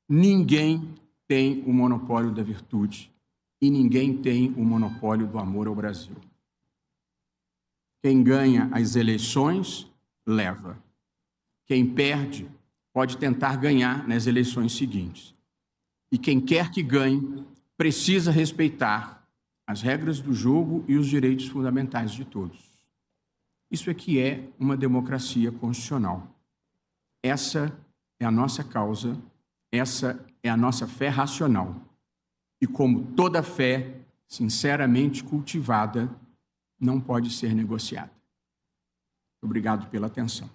Ninguém tem o monopólio da virtude e ninguém tem o monopólio do amor ao Brasil. Quem ganha as eleições, leva. Quem perde, pode tentar ganhar nas eleições seguintes. E quem quer que ganhe, precisa respeitar as regras do jogo e os direitos fundamentais de todos. Isso é que é uma democracia constitucional. Essa é a nossa causa, essa é a nossa fé racional. E como toda fé sinceramente cultivada, não pode ser negociada. Obrigado pela atenção.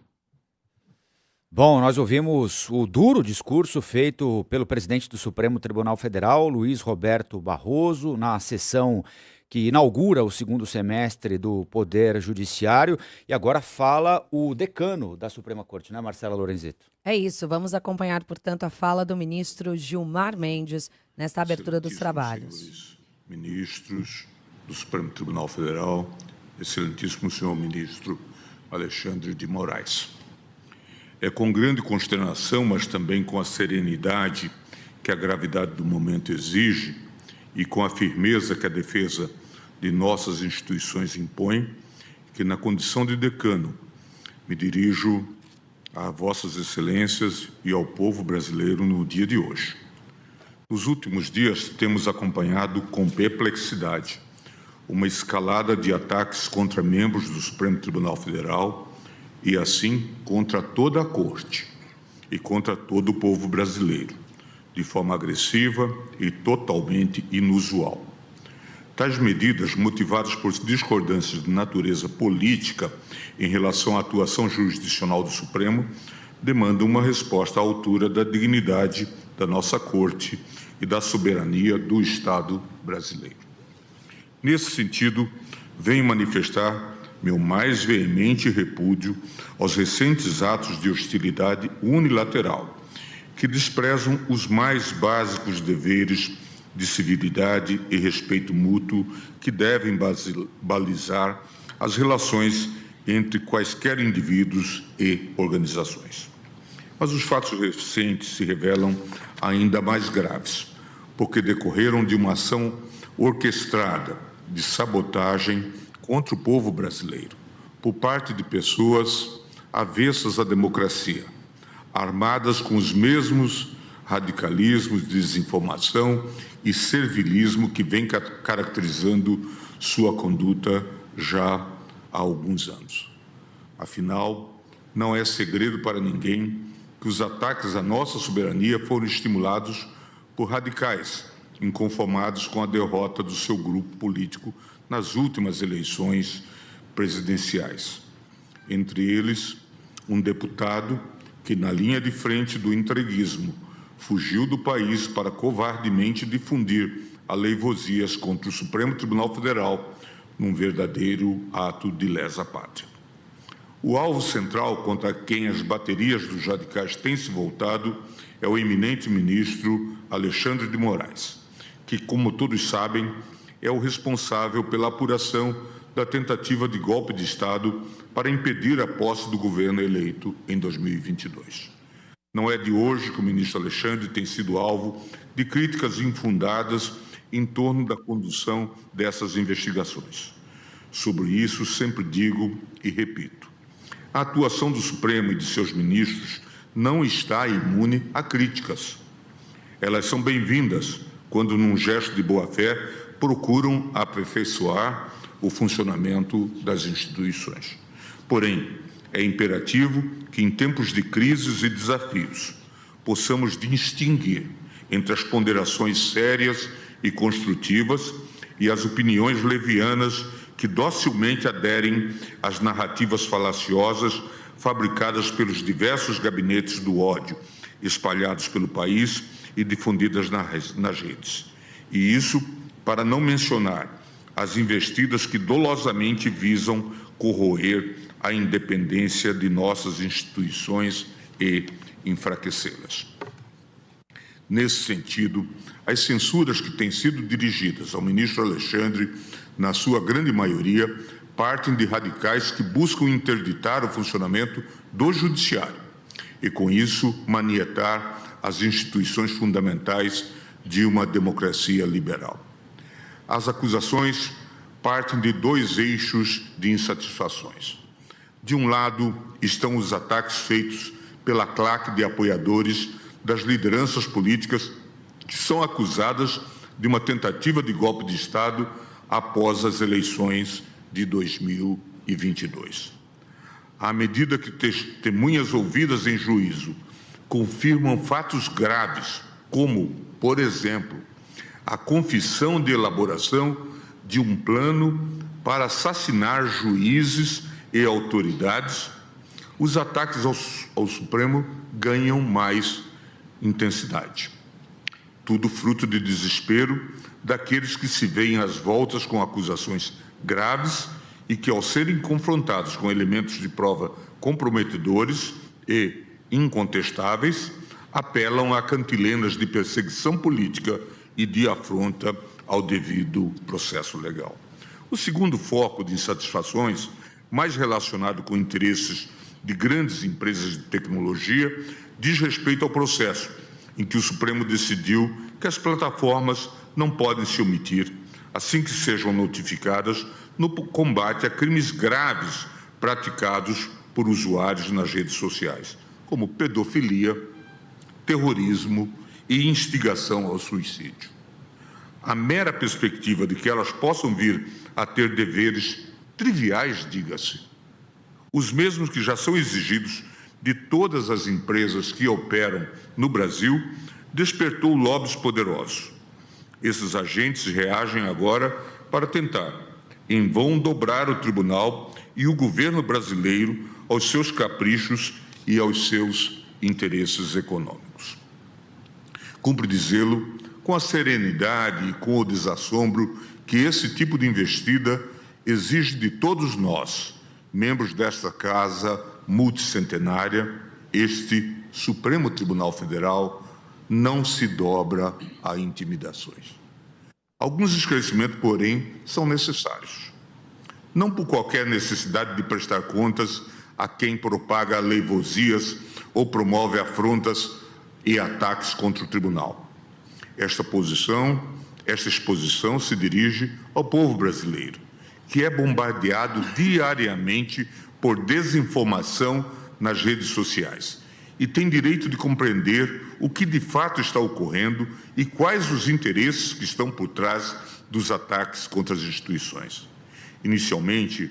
Bom, nós ouvimos o duro discurso feito pelo presidente do Supremo Tribunal Federal, Luiz Roberto Barroso, na sessão que inaugura o segundo semestre do Poder Judiciário. E agora fala o decano da Suprema Corte, né, Marcela Lorenzeto? É isso, vamos acompanhar, portanto, a fala do ministro Gilmar Mendes nesta abertura dos trabalhos. Ministros do Supremo Tribunal Federal, excelentíssimo senhor ministro Alexandre de Moraes. É com grande consternação, mas também com a serenidade que a gravidade do momento exige e com a firmeza que a defesa de nossas instituições impõe, que na condição de decano me dirijo a vossas excelências e ao povo brasileiro no dia de hoje. Nos últimos dias temos acompanhado com perplexidade uma escalada de ataques contra membros do Supremo Tribunal Federal e, assim, contra toda a Corte e contra todo o povo brasileiro, de forma agressiva e totalmente inusual. Tais medidas, motivadas por discordâncias de natureza política em relação à atuação jurisdicional do Supremo, demandam uma resposta à altura da dignidade da nossa Corte e da soberania do Estado brasileiro. Nesse sentido, venho manifestar meu mais veemente repúdio aos recentes atos de hostilidade unilateral, que desprezam os mais básicos deveres de civilidade e respeito mútuo que devem balizar as relações entre quaisquer indivíduos e organizações. Mas os fatos recentes se revelam ainda mais graves, porque decorreram de uma ação orquestrada de sabotagem contra o povo brasileiro, por parte de pessoas avessas à democracia, armadas com os mesmos radicalismos, desinformação e servilismo que vem caracterizando sua conduta já há alguns anos. Afinal, não é segredo para ninguém que os ataques à nossa soberania foram estimulados por radicais inconformados com a derrota do seu grupo político nas últimas eleições presidenciais. Entre eles, um deputado que, na linha de frente do entreguismo, fugiu do país para covardemente difundir aleivosias contra o Supremo Tribunal Federal num verdadeiro ato de lesa pátria. O alvo central contra quem as baterias dos radicais têm se voltado é o eminente ministro Alexandre de Moraes, que, como todos sabem, é o responsável pela apuração da tentativa de golpe de Estado para impedir a posse do governo eleito em 2022. Não é de hoje que o ministro Alexandre tem sido alvo de críticas infundadas em torno da condução dessas investigações. Sobre isso, sempre digo e repito: a atuação do Supremo e de seus ministros não está imune a críticas. Elas são bem-vindas quando, num gesto de boa-fé, procuram aperfeiçoar o funcionamento das instituições. Porém, é imperativo que, em tempos de crises e desafios, possamos distinguir entre as ponderações sérias e construtivas e as opiniões levianas que docilmente aderem às narrativas falaciosas fabricadas pelos diversos gabinetes do ódio espalhados pelo país e difundidas nas redes. E isso para não mencionar as investidas que dolosamente visam corroer a independência de nossas instituições e enfraquecê-las. Nesse sentido, as censuras que têm sido dirigidas ao ministro Alexandre, na sua grande maioria, partem de radicais que buscam interditar o funcionamento do judiciário e, com isso, manietar as instituições fundamentais de uma democracia liberal. As acusações partem de dois eixos de insatisfações. De um lado, estão os ataques feitos pela claque de apoiadores das lideranças políticas que são acusadas de uma tentativa de golpe de Estado após as eleições de 2022. À medida que testemunhas ouvidas em juízo confirmam fatos graves, como, por exemplo, a confissão de elaboração de um plano para assassinar juízes e autoridades, os ataques ao Supremo ganham mais intensidade. Tudo fruto de desespero daqueles que se veem às voltas com acusações graves e que, ao serem confrontados com elementos de prova comprometedores e incontestáveis, apelam a cantilenas de perseguição política e de afronta ao devido processo legal. O segundo foco de insatisfações, mais relacionado com interesses de grandes empresas de tecnologia, diz respeito ao processo em que o Supremo decidiu que as plataformas não podem se omitir assim que sejam notificadas no combate a crimes graves praticados por usuários nas redes sociais, como pedofilia, terrorismo e instigação ao suicídio. A mera perspectiva de que elas possam vir a ter deveres triviais, diga-se, os mesmos que já são exigidos de todas as empresas que operam no Brasil, despertou lobbies poderosos. Esses agentes reagem agora para tentar, em vão, dobrar o tribunal e o governo brasileiro aos seus caprichos e aos seus interesses econômicos. Cumpre dizê-lo com a serenidade e com o desassombro que esse tipo de investida exige de todos nós, membros desta casa multicentenária. Este Supremo Tribunal Federal não se dobra a intimidações. Alguns esclarecimentos, porém, são necessários. Não por qualquer necessidade de prestar contas a quem propaga aleivosias ou promove afrontas e ataques contra o tribunal. Esta exposição se dirige ao povo brasileiro, que é bombardeado diariamente por desinformação nas redes sociais e tem direito de compreender o que de fato está ocorrendo e quais os interesses que estão por trás dos ataques contra as instituições. Inicialmente,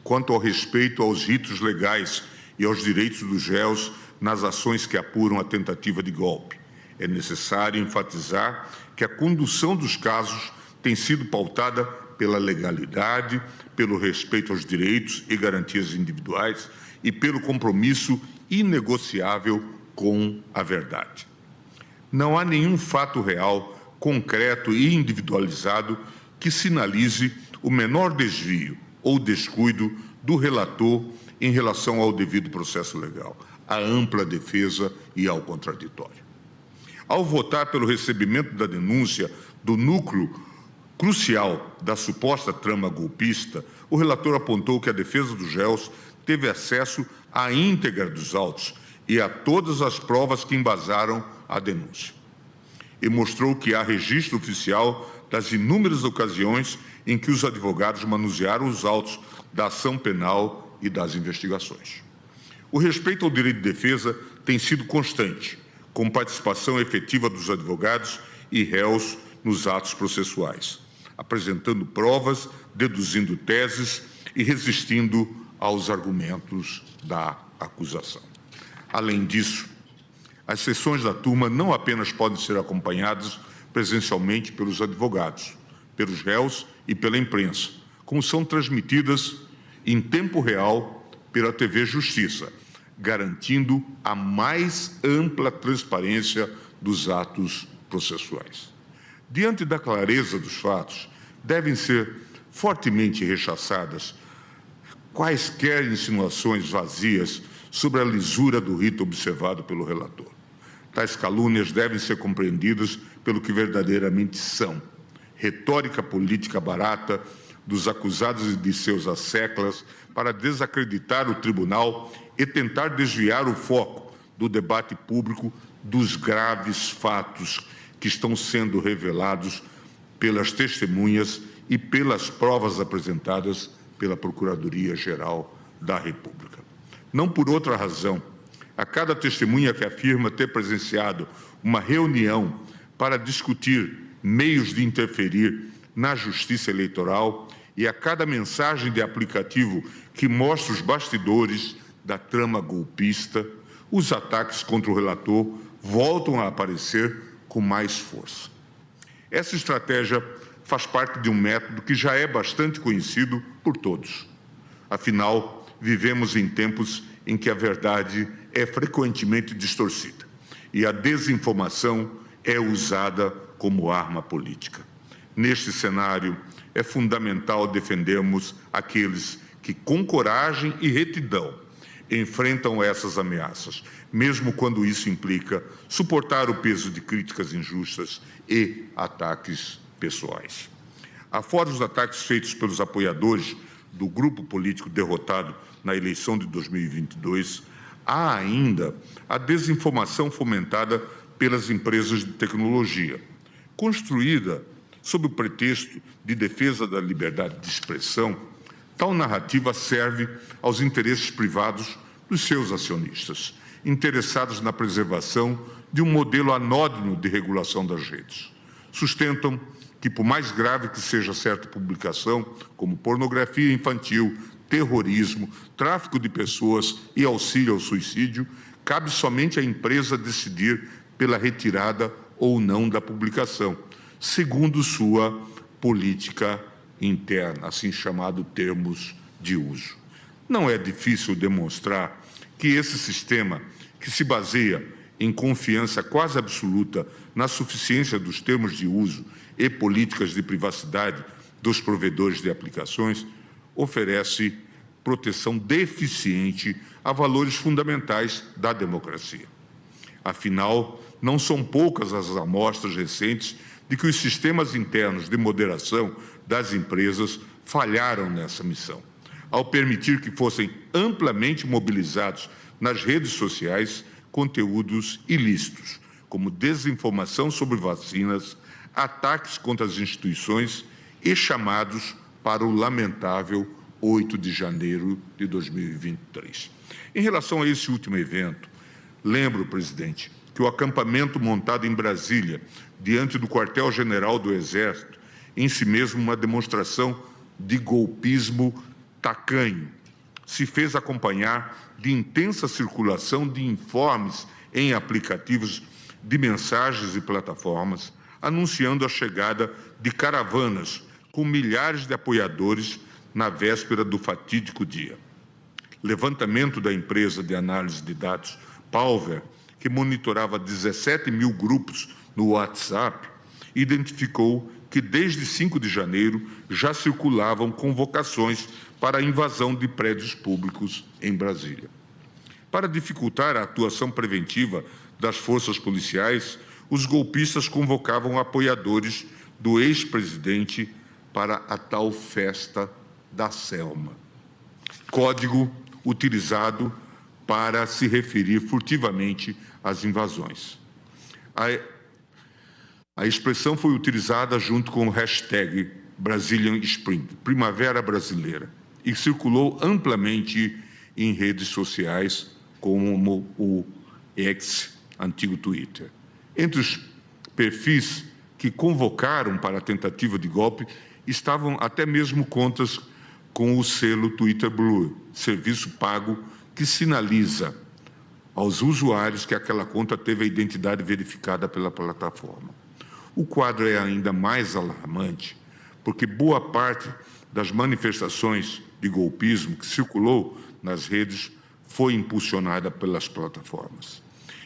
quanto ao respeito aos ritos legais e aos direitos dos réus nas ações que apuram a tentativa de golpe, é necessário enfatizar que a condução dos casos tem sido pautada pela legalidade, pelo respeito aos direitos e garantias individuais e pelo compromisso inegociável com a verdade. Não há nenhum fato real, concreto e individualizado que sinalize o menor desvio ou descuido do relator em relação ao devido processo legal, à ampla defesa e ao contraditório. Ao votar pelo recebimento da denúncia do núcleo crucial da suposta trama golpista, o relator apontou que a defesa dos réus teve acesso à íntegra dos autos e a todas as provas que embasaram a denúncia. E mostrou que há registro oficial das inúmeras ocasiões em que os advogados manusearam os autos da ação penal e das investigações. O respeito ao direito de defesa tem sido constante, com participação efetiva dos advogados e réus nos atos processuais, apresentando provas, deduzindo teses e resistindo aos argumentos da acusação. Além disso, as sessões da turma não apenas podem ser acompanhadas presencialmente pelos advogados, pelos réus e pela imprensa, como são transmitidas em tempo real pela TV Justiça, garantindo a mais ampla transparência dos atos processuais. Diante da clareza dos fatos, devem ser fortemente rechaçadas quaisquer insinuações vazias sobre a lisura do rito observado pelo relator. Tais calúnias devem ser compreendidas pelo que verdadeiramente são: retórica política barata dos acusados e de seus asseclas para desacreditar o tribunal e tentar desviar o foco do debate público dos graves fatos que estão sendo revelados pelas testemunhas e pelas provas apresentadas pela Procuradoria-Geral da República. Não por outra razão, a cada testemunha que afirma ter presenciado uma reunião para discutir meios de interferir na Justiça Eleitoral e a cada mensagem de aplicativo que mostra os bastidores da trama golpista, os ataques contra o relator voltam a aparecer com mais força. Essa estratégia faz parte de um método que já é bastante conhecido por todos. Afinal, vivemos em tempos em que a verdade é frequentemente distorcida e a desinformação é usada como arma política. Neste cenário, é fundamental defendermos aqueles que, com coragem e retidão, enfrentam essas ameaças, mesmo quando isso implica suportar o peso de críticas injustas e ataques pessoais. Afora os ataques feitos pelos apoiadores do grupo político derrotado na eleição de 2022, há ainda a desinformação fomentada pelas empresas de tecnologia, construída sob o pretexto de defesa da liberdade de expressão. Tal narrativa serve aos interesses privados dos seus acionistas, interessados na preservação de um modelo anódino de regulação das redes. Sustentam que, por mais grave que seja certa publicação, como pornografia infantil, terrorismo, tráfico de pessoas e auxílio ao suicídio, cabe somente à empresa decidir pela retirada ou não da publicação, segundo sua política interna, assim chamado termos de uso. Não é difícil demonstrar que esse sistema, que se baseia em confiança quase absoluta na suficiência dos termos de uso e políticas de privacidade dos provedores de aplicações, oferece proteção deficiente a valores fundamentais da democracia. Afinal, não são poucas as amostras recentes de que os sistemas internos de moderação das empresas falharam nessa missão, ao permitir que fossem amplamente mobilizados nas redes sociais conteúdos ilícitos, como desinformação sobre vacinas, ataques contra as instituições e chamados para o lamentável 8 de janeiro de 2023. Em relação a esse último evento, lembro, presidente, que o acampamento montado em Brasília, diante do quartel-general do Exército, em si mesmo uma demonstração de golpismo tacanho, se fez acompanhar de intensa circulação de informes em aplicativos de mensagens e plataformas, anunciando a chegada de caravanas com milhares de apoiadores na véspera do fatídico dia. Levantamento da empresa de análise de dados Palver, que monitorava 17 mil grupos no WhatsApp, identificou que desde 5 de janeiro já circulavam convocações para a invasão de prédios públicos em Brasília. Para dificultar a atuação preventiva das forças policiais, os golpistas convocavam apoiadores do ex-presidente para a tal festa da Selma, código utilizado para se referir furtivamente às invasões. A expressão foi utilizada junto com o hashtag Brazilian Spring, Primavera Brasileira, e circulou amplamente em redes sociais como o X, antigo Twitter. Entre os perfis que convocaram para a tentativa de golpe estavam até mesmo contas com o selo Twitter Blue, serviço pago que sinaliza aos usuários que aquela conta teve a identidade verificada pela plataforma. O quadro é ainda mais alarmante, porque boa parte das manifestações de golpismo que circulou nas redes foi impulsionada pelas plataformas.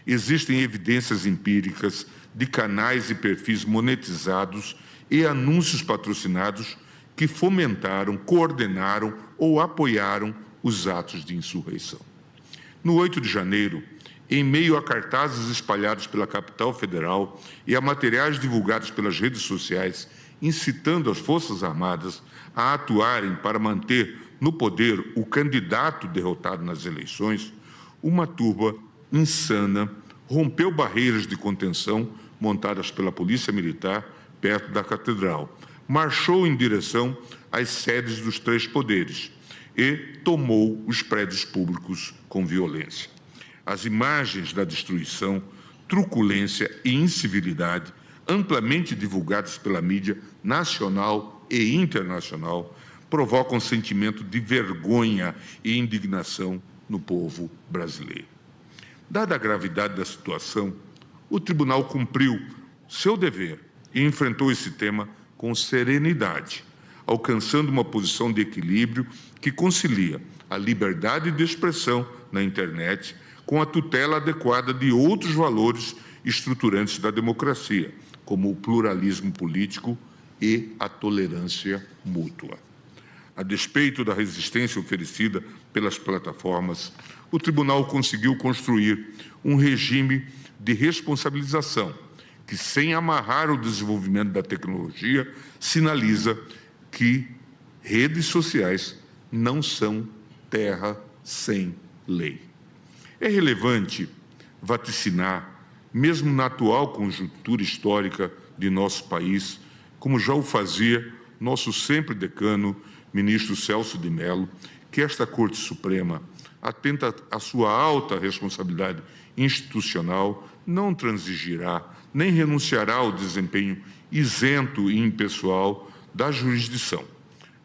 Existem evidências empíricas de canais e perfis monetizados e anúncios patrocinados que fomentaram, coordenaram ou apoiaram os atos de insurreição. No 8 de janeiro, em meio a cartazes espalhados pela capital federal e a materiais divulgados pelas redes sociais, incitando as Forças Armadas a atuarem para manter no poder o candidato derrotado nas eleições, uma turba insana rompeu barreiras de contenção montadas pela Polícia Militar perto da Catedral, marchou em direção às sedes dos três poderes e tomou os prédios públicos com violência. As imagens da destruição, truculência e incivilidade, amplamente divulgadas pela mídia nacional e internacional, provocam um sentimento de vergonha e indignação no povo brasileiro. Dada a gravidade da situação, o tribunal cumpriu seu dever e enfrentou esse tema com serenidade, alcançando uma posição de equilíbrio que concilia a liberdade de expressão na internet com a tutela adequada de outros valores estruturantes da democracia, como o pluralismo político e a tolerância mútua. A despeito da resistência oferecida pelas plataformas, o tribunal conseguiu construir um regime de responsabilização que, sem amarrar o desenvolvimento da tecnologia, sinaliza que redes sociais não são terra sem lei. É relevante vaticinar, mesmo na atual conjuntura histórica de nosso país, como já o fazia nosso sempre decano, ministro Celso de Mello, que esta Corte Suprema, atenta à sua alta responsabilidade institucional, não transigirá nem renunciará ao desempenho isento e impessoal da jurisdição,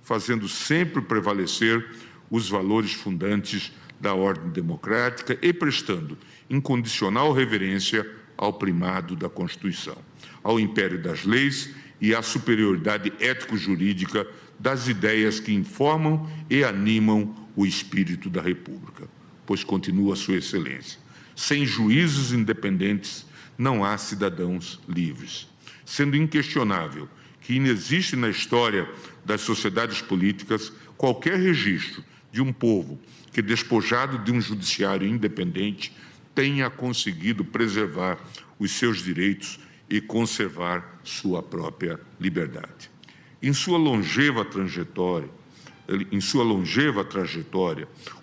fazendo sempre prevalecer os valores fundantes da ordem democrática e prestando incondicional reverência ao primado da Constituição, ao império das leis e à superioridade ético-jurídica das ideias que informam e animam o espírito da República, pois continua Sua Excelência. Sem juízes independentes, não há cidadãos livres, sendo inquestionável que inexiste na história das sociedades políticas qualquer registro de um povo que, despojado de um judiciário independente, tenha conseguido preservar os seus direitos e conservar sua própria liberdade. Em sua longeva trajetória,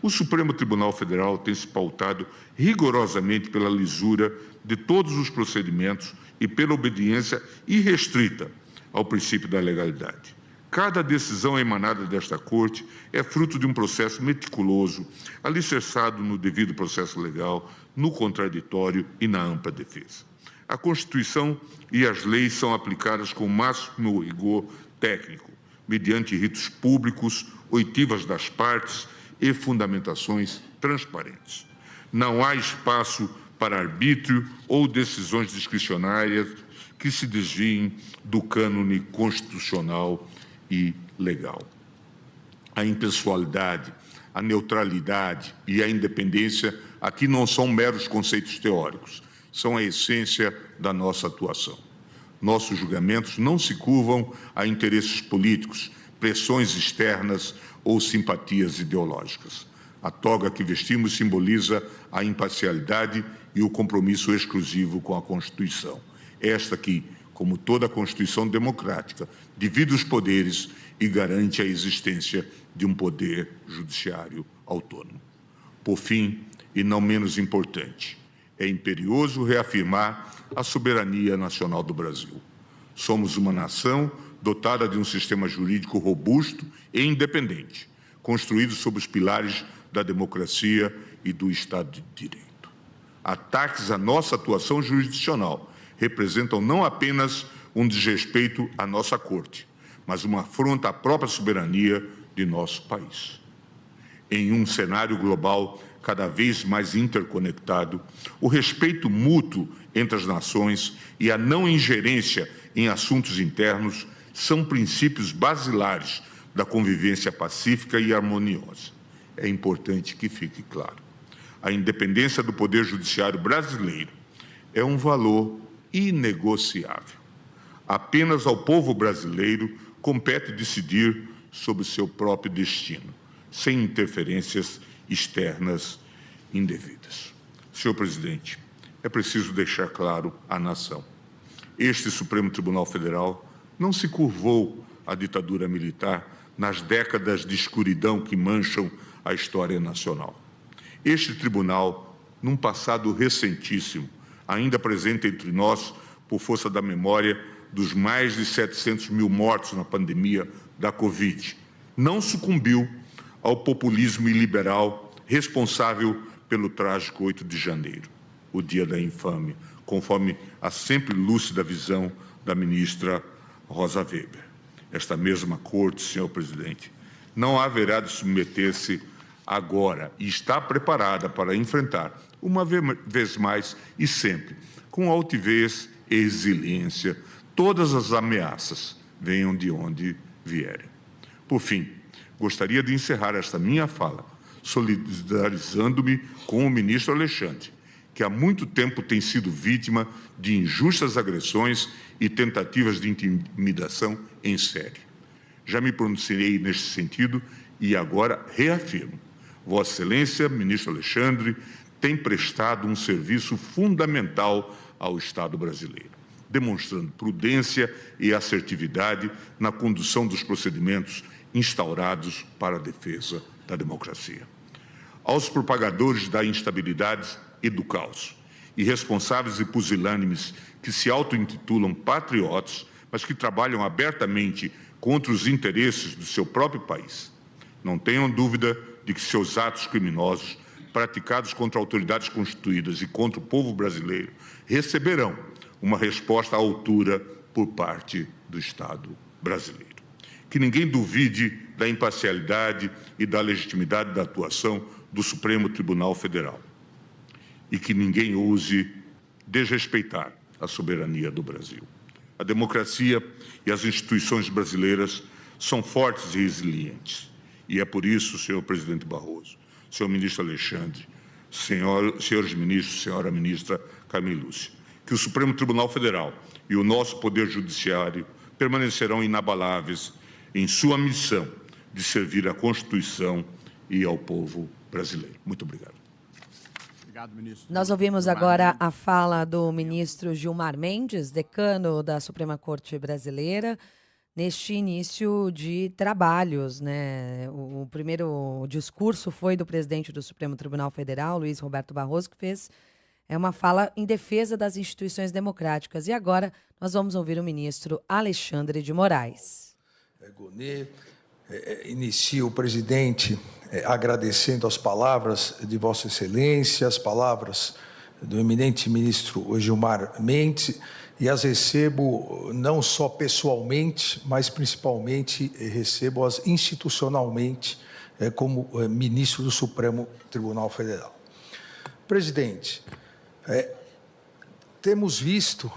o Supremo Tribunal Federal tem se pautado rigorosamente pela lisura de todos os procedimentos e pela obediência irrestrita ao princípio da legalidade. Cada decisão emanada desta Corte é fruto de um processo meticuloso, alicerçado no devido processo legal, no contraditório e na ampla defesa. A Constituição e as leis são aplicadas com o máximo rigor técnico, mediante ritos públicos, oitivas das partes e fundamentações transparentes. Não há espaço para arbítrio ou decisões discricionárias que se desviem do cânone constitucional e legal. A impessoalidade, a neutralidade e a independência aqui não são meros conceitos teóricos, são a essência da nossa atuação. Nossos julgamentos não se curvam a interesses políticos, pressões externas ou simpatias ideológicas. A toga que vestimos simboliza a imparcialidade e o compromisso exclusivo com a Constituição. Esta que, como toda Constituição democrática, divide os poderes e garante a existência de um poder judiciário autônomo. Por fim, e não menos importante, é imperioso reafirmar a soberania nacional do Brasil. Somos uma nação dotada de um sistema jurídico robusto e independente, construído sobre os pilares da democracia e do Estado de Direito. Ataques à nossa atuação jurisdicional representam não apenas um desrespeito à nossa Corte, mas uma afronta à própria soberania de nosso país. Em um cenário global cada vez mais interconectado, o respeito mútuo entre as nações e a não ingerência em assuntos internos são princípios basilares da convivência pacífica e harmoniosa. É importante que fique claro. A independência do Poder Judiciário brasileiro é um valor inegociável. Apenas ao povo brasileiro compete decidir sobre o seu próprio destino, sem interferências externas indevidas. Senhor presidente, é preciso deixar claro à nação. Este Supremo Tribunal Federal não se curvou à ditadura militar nas décadas de escuridão que mancham a história nacional. Este tribunal, num passado recentíssimo, ainda presente entre nós por força da memória dos mais de 700 mil mortos na pandemia da Covid, não sucumbiu ao populismo iliberal responsável pelo trágico 8 de janeiro, o dia da infâmia, conforme a sempre lúcida visão da ministra Rosa Weber. Esta mesma Corte, senhor presidente, não haverá de submeter-se agora e está preparada para enfrentar, uma vez mais e sempre, com altivez e resiliência, todas as ameaças, venham de onde vierem. Por fim, gostaria de encerrar esta minha fala solidarizando-me com o ministro Alexandre, que há muito tempo tem sido vítima de injustas agressões e tentativas de intimidação em série. Já me pronunciei neste sentido e agora reafirmo. Vossa Excelência, ministro Alexandre, tem prestado um serviço fundamental ao Estado brasileiro, demonstrando prudência e assertividade na condução dos procedimentos instaurados para a defesa da democracia. Aos propagadores da instabilidade e do caos, irresponsáveis e pusilânimes que se auto-intitulam patriotas, mas que trabalham abertamente contra os interesses do seu próprio país, não tenham dúvida de que seus atos criminosos, praticados contra autoridades constituídas e contra o povo brasileiro, receberão uma resposta à altura por parte do Estado brasileiro. Que ninguém duvide da imparcialidade e da legitimidade da atuação do Supremo Tribunal Federal e que ninguém ouse desrespeitar a soberania do Brasil. A democracia e as instituições brasileiras são fortes e resilientes. E é por isso, senhor presidente Barroso, senhor ministro Alexandre, senhores ministros, senhora ministra Carmen Lúcia, que o Supremo Tribunal Federal e o nosso Poder Judiciário permanecerão inabaláveis em sua missão de servir à Constituição e ao povo brasileiro. Muito obrigado. Obrigado, ministro. Nós ouvimos agora a fala do ministro Gilmar Mendes, decano da Suprema Corte Brasileira, neste início de trabalhos, né? O primeiro discurso foi do presidente do Supremo Tribunal Federal, Luiz Roberto Barroso, que fez uma fala em defesa das instituições democráticas. E agora nós vamos ouvir o ministro Alexandre de Moraes. Inicio o presidente agradecendo as palavras de Vossa Excelência, as palavras do eminente ministro Gilmar Mendes, e as recebo não só pessoalmente, mas principalmente recebo-as institucionalmente como ministro do Supremo Tribunal Federal. Presidente, temos visto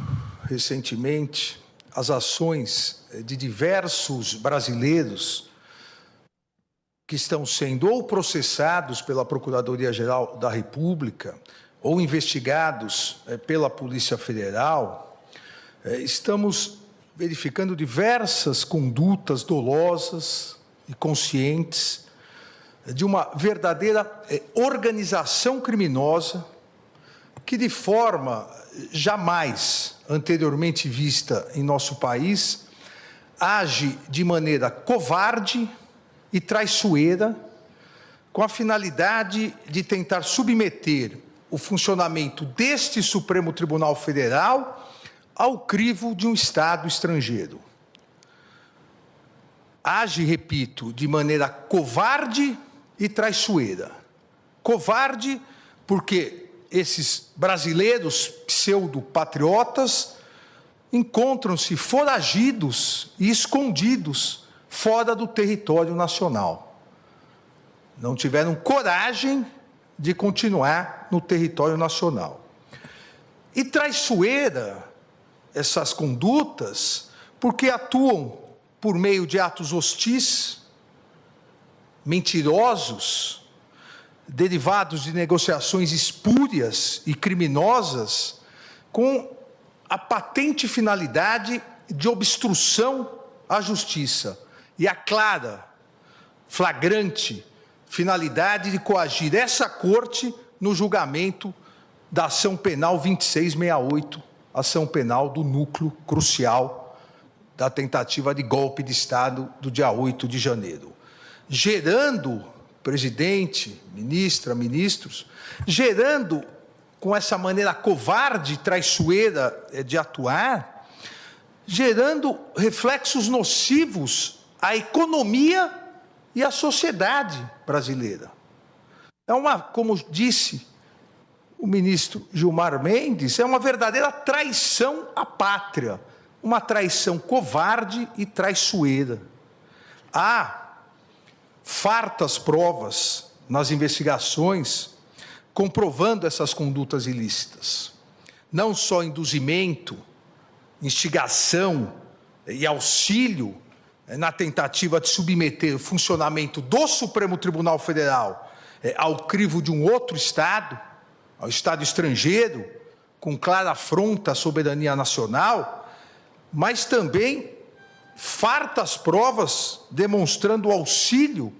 recentemente as ações de diversos brasileiros que estão sendo ou processados pela Procuradoria-Geral da República ou investigados pela Polícia Federal. Estamos verificando diversas condutas dolosas e conscientes de uma verdadeira organização criminosa que, de forma jamais anteriormente vista em nosso país, age de maneira covarde e traiçoeira, com a finalidade de tentar submeter o funcionamento deste Supremo Tribunal Federal ao crivo de um Estado estrangeiro. Age, repito, de maneira covarde e traiçoeira. Covarde porque esses brasileiros pseudo-patriotas encontram-se foragidos e escondidos fora do território nacional. Não tiveram coragem de continuar no território nacional. E traiçoeira essas condutas porque atuam por meio de atos hostis, mentirosos, derivados de negociações espúrias e criminosas, com a patente finalidade de obstrução à justiça e a clara, flagrante finalidade de coagir essa Corte no julgamento da ação penal 2668, ação penal do núcleo crucial da tentativa de golpe de Estado do dia 8 de janeiro. Gerando, presidente, ministra, ministros, gerando, com essa maneira covarde, traiçoeira de atuar, gerando reflexos nocivos à economia e à sociedade brasileira. É uma, como disse o ministro Gilmar Mendes, é uma verdadeira traição à pátria, uma traição covarde e traiçoeira. Há fartas provas nas investigações comprovando essas condutas ilícitas. Não só induzimento, instigação e auxílio na tentativa de submeter o funcionamento do Supremo Tribunal Federal ao crivo de um outro Estado, ao Estado estrangeiro, com clara afronta à soberania nacional, mas também fartas provas demonstrando auxílio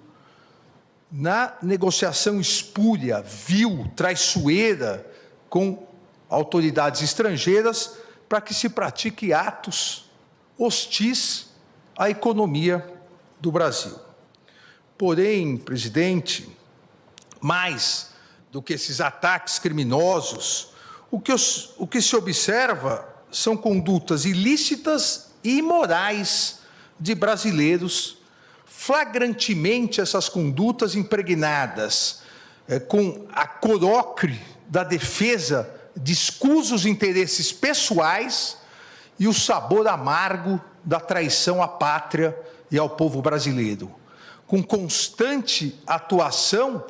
na negociação espúria, vil, traiçoeira com autoridades estrangeiras para que se pratique atos hostis à economia do Brasil. Porém, presidente, mais do que esses ataques criminosos, o que se observa são condutas ilícitas e imorais de brasileiros, flagrantemente essas condutas impregnadas com a corocre da defesa de escusos interesses pessoais e o sabor amargo da traição à pátria e ao povo brasileiro, com constante atuação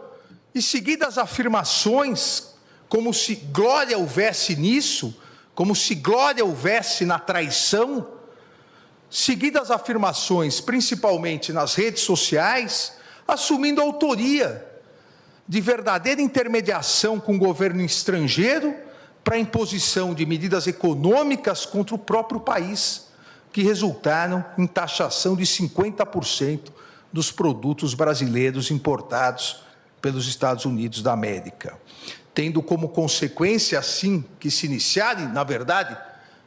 e seguidas afirmações como se glória houvesse nisso, como se glória houvesse na traição, seguidas afirmações, principalmente nas redes sociais, assumindo autoria de verdadeira intermediação com o governo estrangeiro para a imposição de medidas econômicas contra o próprio país, que resultaram em taxação de 50% dos produtos brasileiros importados pelos Estados Unidos da América, tendo como consequência, assim que se iniciar, e, na verdade,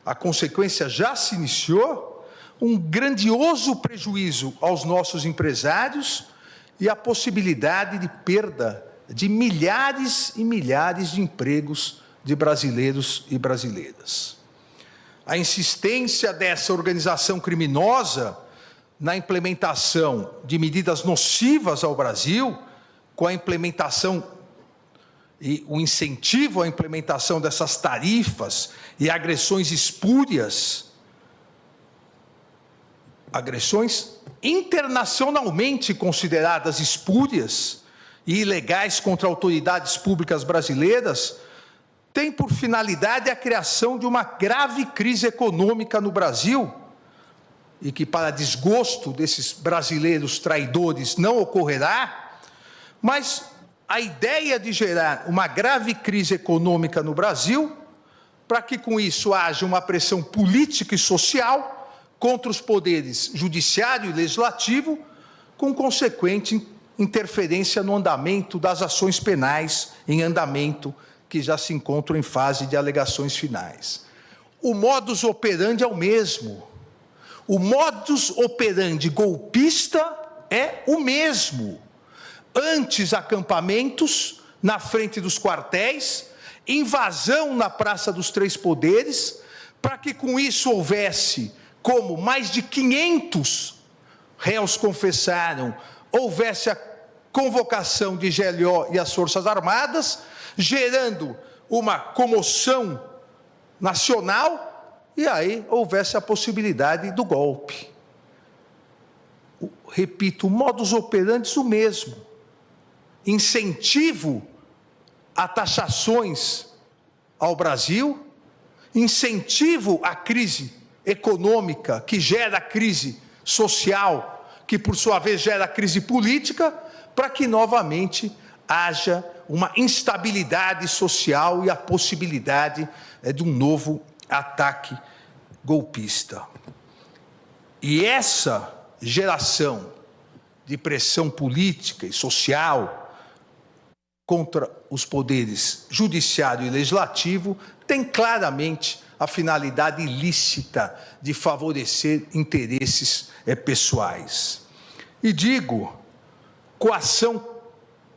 a consequência já se iniciou, um grandioso prejuízo aos nossos empresários e a possibilidade de perda de milhares e milhares de empregos de brasileiros e brasileiras. A insistência dessa organização criminosa na implementação de medidas nocivas ao Brasil, com a implementação e o incentivo à implementação dessas tarifas e agressões espúrias, agressões internacionalmente consideradas espúrias e ilegais contra autoridades públicas brasileiras, tem por finalidade a criação de uma grave crise econômica no Brasil, e que, para desgosto desses brasileiros traidores, não ocorrerá, mas a ideia de gerar uma grave crise econômica no Brasil, para que com isso haja uma pressão política e social contra os poderes judiciário e legislativo, com consequente interferência no andamento das ações penais em andamento, que já se encontram em fase de alegações finais. O modus operandi é o mesmo. O modus operandi golpista é o mesmo. Antes, acampamentos na frente dos quartéis, invasão na Praça dos Três Poderes, para que com isso houvesse, como mais de 500 réus confessaram, houvesse a convocação de GLO e as Forças Armadas, gerando uma comoção nacional, e aí houvesse a possibilidade do golpe. Repito, o modus operandi é o mesmo. Incentivo a taxações ao Brasil, incentivo à crise econômica, que gera crise social, que por sua vez gera crise política, para que novamente haja uma instabilidade social e a possibilidade de um novo ataque golpista. E essa geração de pressão política e social contra os poderes judiciário e legislativo tem claramente a finalidade ilícita de favorecer interesses pessoais. E digo, coação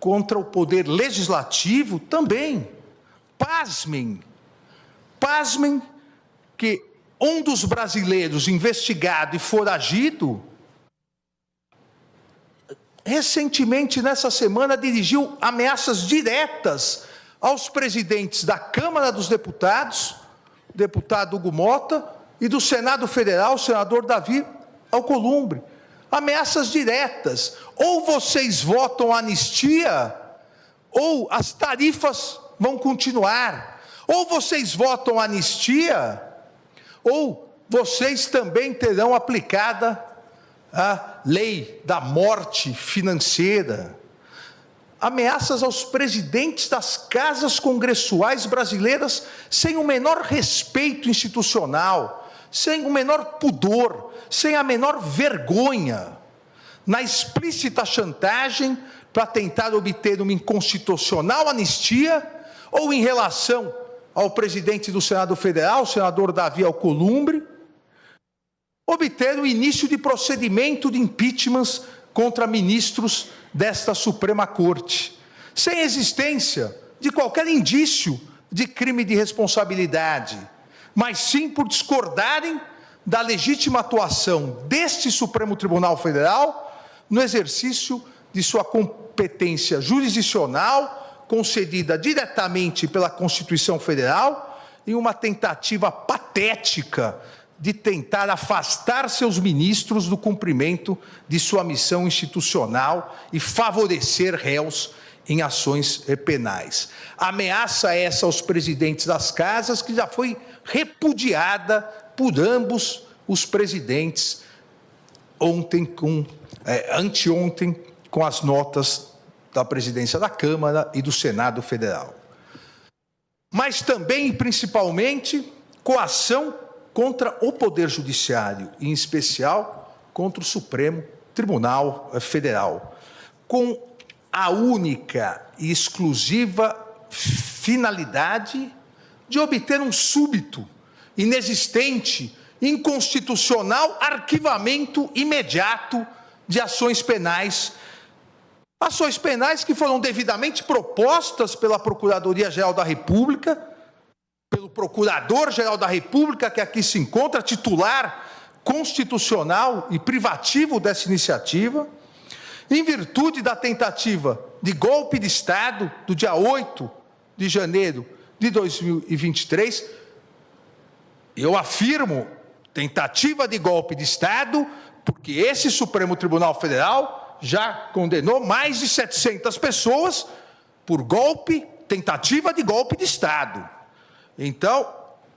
contra o poder legislativo também. Pasmem que um dos brasileiros investigado e foragido, recentemente, nessa semana, dirigiu ameaças diretas aos presidentes da Câmara dos Deputados, o deputado Hugo Mota, e do Senado Federal, o senador Davi Alcolumbre. Ameaças diretas. Ou vocês votam anistia, ou as tarifas vão continuar. Ou vocês votam anistia, ou vocês também terão aplicada a lei da morte financeira. Ameaças aos presidentes das casas congressuais brasileiras sem o menor respeito institucional, sem o menor pudor, sem a menor vergonha, na explícita chantagem para tentar obter uma inconstitucional anistia, ou em relação ao presidente do Senado Federal, o senador Davi Alcolumbre, obter o início de procedimento de impeachment contra ministros desta Suprema Corte, sem existência de qualquer indício de crime de responsabilidade, mas sim por discordarem da legítima atuação deste Supremo Tribunal Federal no exercício de sua competência jurisdicional, concedida diretamente pela Constituição Federal, em uma tentativa patética de tentar afastar seus ministros do cumprimento de sua missão institucional e favorecer réus em ações penais. Ameaça essa aos presidentes das casas, que já foi repudiada por ambos os presidentes anteontem, com as notas da presidência da Câmara e do Senado Federal. Mas também, e principalmente, coação contra o Poder Judiciário, em especial contra o Supremo Tribunal Federal, com a única e exclusiva finalidade de obter um súbito, inexistente, inconstitucional arquivamento imediato de ações penais que foram devidamente propostas pela Procuradoria-Geral da República, pelo Procurador-Geral da República, que aqui se encontra, titular constitucional e privativo dessa iniciativa, em virtude da tentativa de golpe de Estado do dia 8 de janeiro de 2023, eu afirmo tentativa de golpe de Estado, porque esse Supremo Tribunal Federal já condenou mais de 700 pessoas por tentativa de golpe de Estado. Então,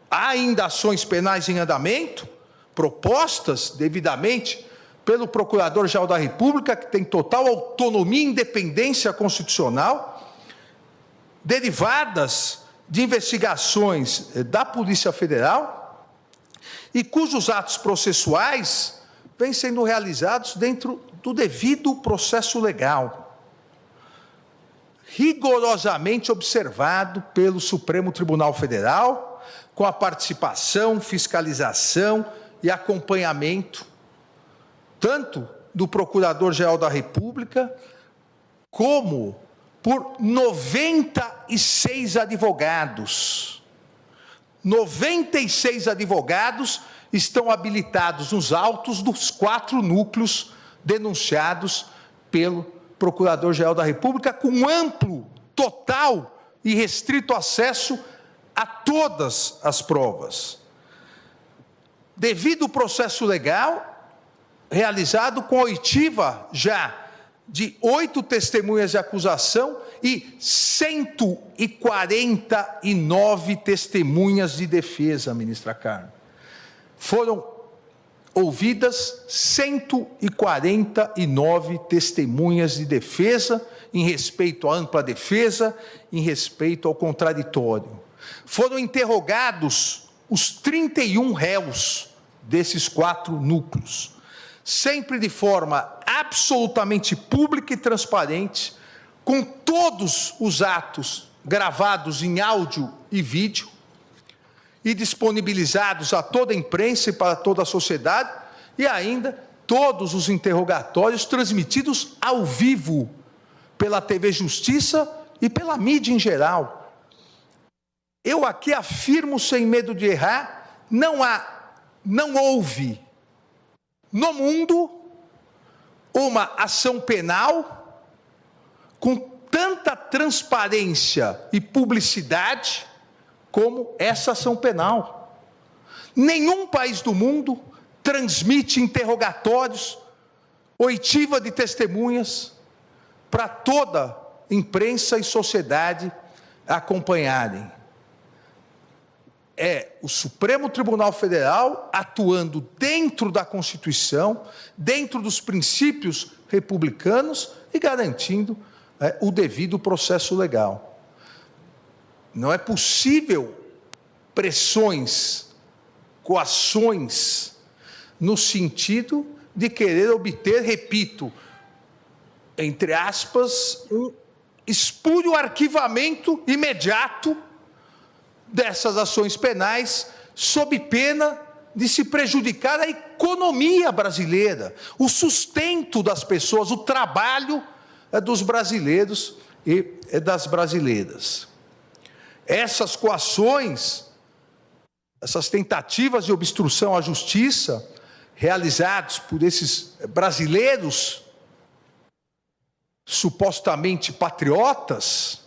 há ainda ações penais em andamento, propostas devidamente pelo Procurador-Geral da República, que tem total autonomia e independência constitucional, derivadas de investigações da Polícia Federal e cujos atos processuais vêm sendo realizados dentro do devido processo legal, rigorosamente observado pelo Supremo Tribunal Federal, com a participação, fiscalização e acompanhamento, tanto do Procurador-Geral da República, como por 96 advogados. 96 advogados estão habilitados nos autos dos 4 núcleos denunciados pelo Procurador-Geral da República, com amplo, total e restrito acesso a todas as provas. Devido ao processo legal, realizado com a oitiva já de 8 testemunhas de acusação e 149 testemunhas de defesa, ministra Carmen. Foram ouvidas 149 testemunhas de defesa, em respeito à ampla defesa, em respeito ao contraditório. Foram interrogados os 31 réus desses 4 núcleos, sempre de forma absolutamente pública e transparente, com todos os atos gravados em áudio e vídeo e disponibilizados a toda a imprensa e para toda a sociedade, e ainda todos os interrogatórios transmitidos ao vivo pela TV Justiça e pela mídia em geral. Eu aqui afirmo sem medo de errar, não houve no mundo uma ação penal com tanta transparência e publicidade como essa ação penal. Nenhum país do mundo transmite interrogatórios, oitiva de testemunhas, para toda a imprensa e sociedade acompanharem. É o Supremo Tribunal Federal atuando dentro da Constituição, dentro dos princípios republicanos e garantindo o devido processo legal. Não é possível pressões, coações, no sentido de querer obter, repito, entre aspas, um espúrio arquivamento imediato dessas ações penais, sob pena de se prejudicar a economia brasileira, o sustento das pessoas, o trabalho dos brasileiros e das brasileiras. Essas coações, essas tentativas de obstrução à justiça, realizadas por esses brasileiros supostamente patriotas,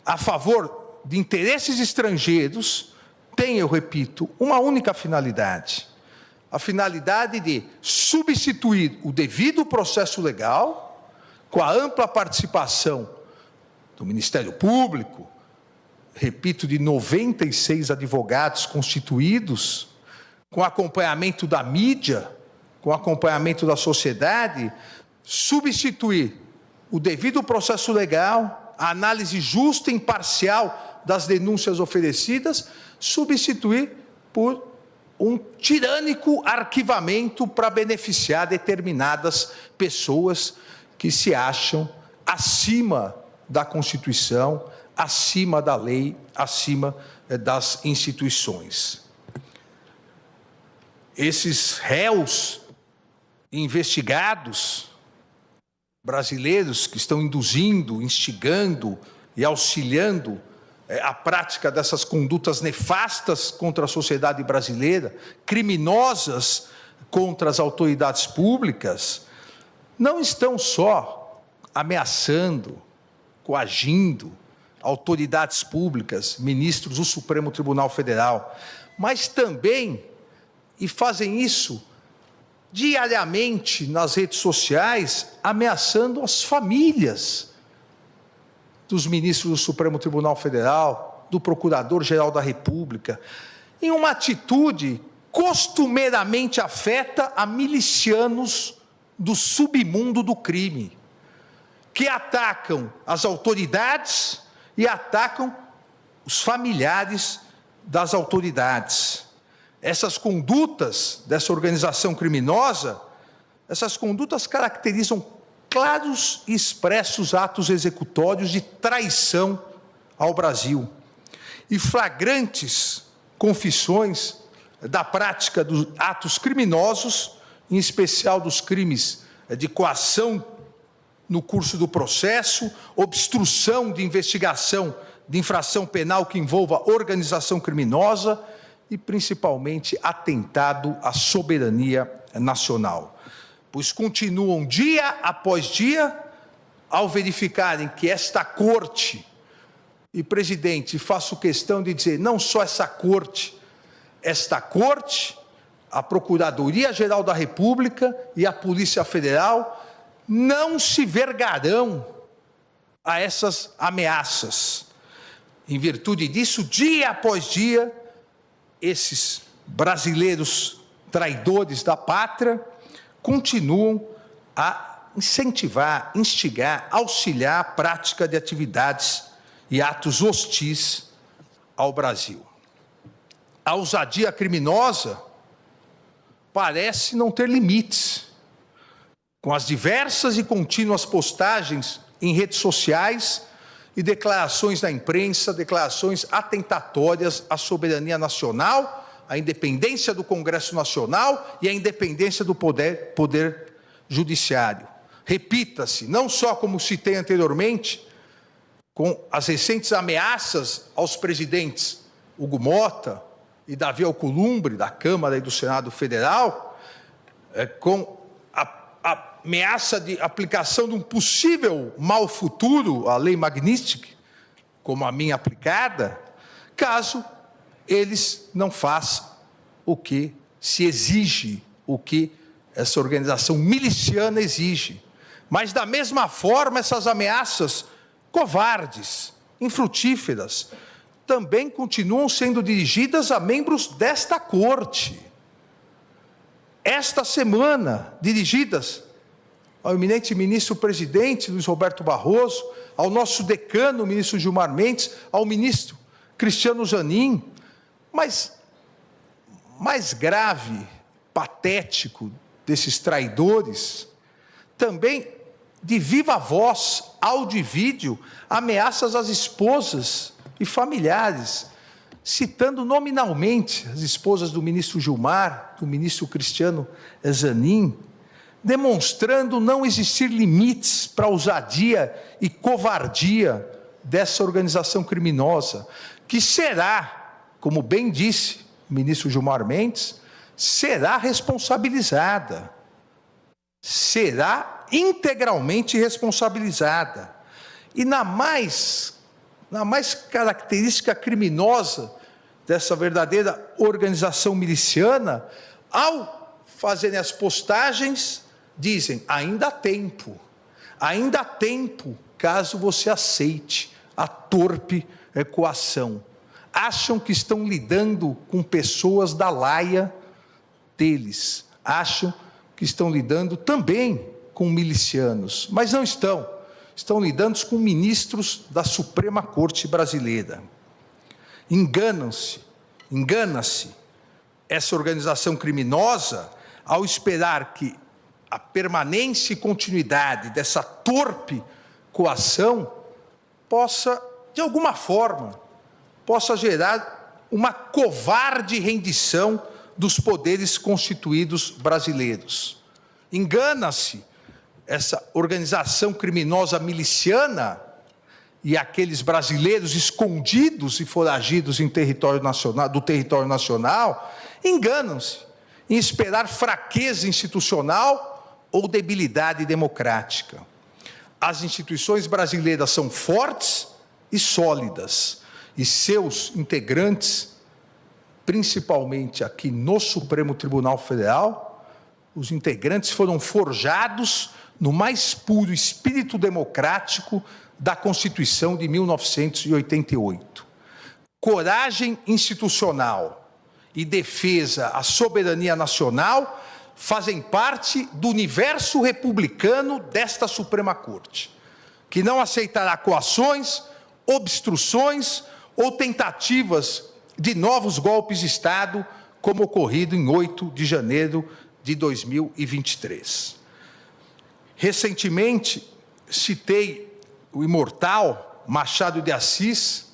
a favor de interesses estrangeiros, tem, eu repito, uma única finalidade. A finalidade de substituir o devido processo legal, com a ampla participação do Ministério Público, repito, de 96 advogados constituídos, com acompanhamento da mídia, com acompanhamento da sociedade, substituir o devido processo legal, a análise justa e imparcial das denúncias oferecidas, substituir por um tirânico arquivamento para beneficiar determinadas pessoas que se acham acima da Constituição, acima da lei, acima das instituições. Esses réus investigados, brasileiros que estão induzindo, instigando e auxiliando a prática dessas condutas nefastas contra a sociedade brasileira, criminosas contra as autoridades públicas, não estão só ameaçando, coagindo autoridades públicas, ministros do Supremo Tribunal Federal, mas também, e fazem isso diariamente nas redes sociais, ameaçando as famílias dos ministros do Supremo Tribunal Federal, do Procurador-Geral da República, em uma atitude costumeiramente afeta a milicianos do submundo do crime, que atacam as autoridades e atacam os familiares das autoridades. Essas condutas dessa organização criminosa, essas condutas caracterizam claros e expressos atos executórios de traição ao Brasil e flagrantes confissões da prática dos atos criminosos, em especial dos crimes de coação no curso do processo, obstrução de investigação de infração penal que envolva organização criminosa e, principalmente, atentado à soberania nacional. Pois continuam dia após dia, ao verificarem que esta corte, e, presidente, faço questão de dizer, não só essa corte, a Procuradoria-Geral da República e a Polícia Federal não se vergarão a essas ameaças. Em virtude disso, dia após dia, esses brasileiros traidores da pátria, continuam a incentivar, instigar, auxiliar a prática de atividades e atos hostis ao Brasil. A ousadia criminosa parece não ter limites, com as diversas e contínuas postagens em redes sociais e declarações na imprensa, declarações atentatórias à soberania nacional, à independência do Congresso Nacional e à independência do poder judiciário. Repita-se, não só como citei anteriormente, com as recentes ameaças aos presidentes Hugo Motta e Davi Alcolumbre, da Câmara e do Senado Federal, com a ameaça de aplicação de um possível mal futuro, a Lei Magnitsky, como a minha aplicada, caso eles não façam o que se exige, o que essa organização miliciana exige. Mas, da mesma forma, essas ameaças covardes, infrutíferas, também continuam sendo dirigidas a membros desta corte. Esta semana, dirigidas ao eminente ministro-presidente Luiz Roberto Barroso, ao nosso decano, o ministro Gilmar Mendes, ao ministro Cristiano Zanin. Mas mais grave, patético desses traidores, também de viva voz, áudio e vídeo, ameaças às esposas e familiares, citando nominalmente as esposas do ministro Gilmar, do ministro Cristiano Zanin, demonstrando não existir limites para a ousadia e covardia dessa organização criminosa, que será, como bem disse o ministro Gilmar Mendes, será responsabilizada, será integralmente responsabilizada. E na mais característica criminosa dessa verdadeira organização miliciana, ao fazerem as postagens, dizem, ainda há tempo caso você aceite a torpe coação. Acham que estão lidando com pessoas da laia deles, acham que estão lidando também com milicianos, mas não estão lidando com ministros da Suprema Corte Brasileira. Engana-se essa organização criminosa ao esperar que a permanência e continuidade dessa torpe coação possa, de alguma forma, gerar uma covarde rendição dos poderes constituídos brasileiros. Engana-se essa organização criminosa miliciana e aqueles brasileiros escondidos e foragidos em território nacional, enganam-se em esperar fraqueza institucional ou debilidade democrática. As instituições brasileiras são fortes e sólidas, e seus integrantes, principalmente aqui no Supremo Tribunal Federal, os integrantes foram forjados no mais puro espírito democrático da Constituição de 1988. Coragem institucional e defesa à soberania nacional fazem parte do universo republicano desta Suprema Corte, que não aceitará coações, obstruções ou tentativas de novos golpes de Estado, como ocorrido em 8 de janeiro de 2023. Recentemente, citei o imortal Machado de Assis,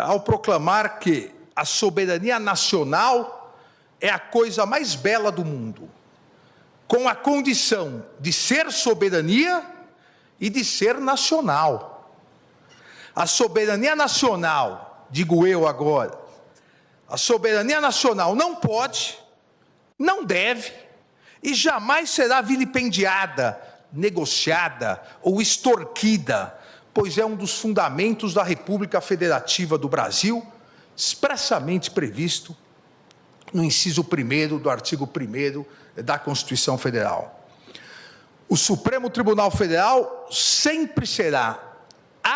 ao proclamar que a soberania nacional é a coisa mais bela do mundo, com a condição de ser soberania e de ser nacional. A soberania nacional, digo eu agora, a soberania nacional não pode, não deve e jamais será vilipendiada, negociada ou extorquida, pois é um dos fundamentos da República Federativa do Brasil, expressamente previsto no inciso 1º do artigo 1º da Constituição Federal. O Supremo Tribunal Federal sempre será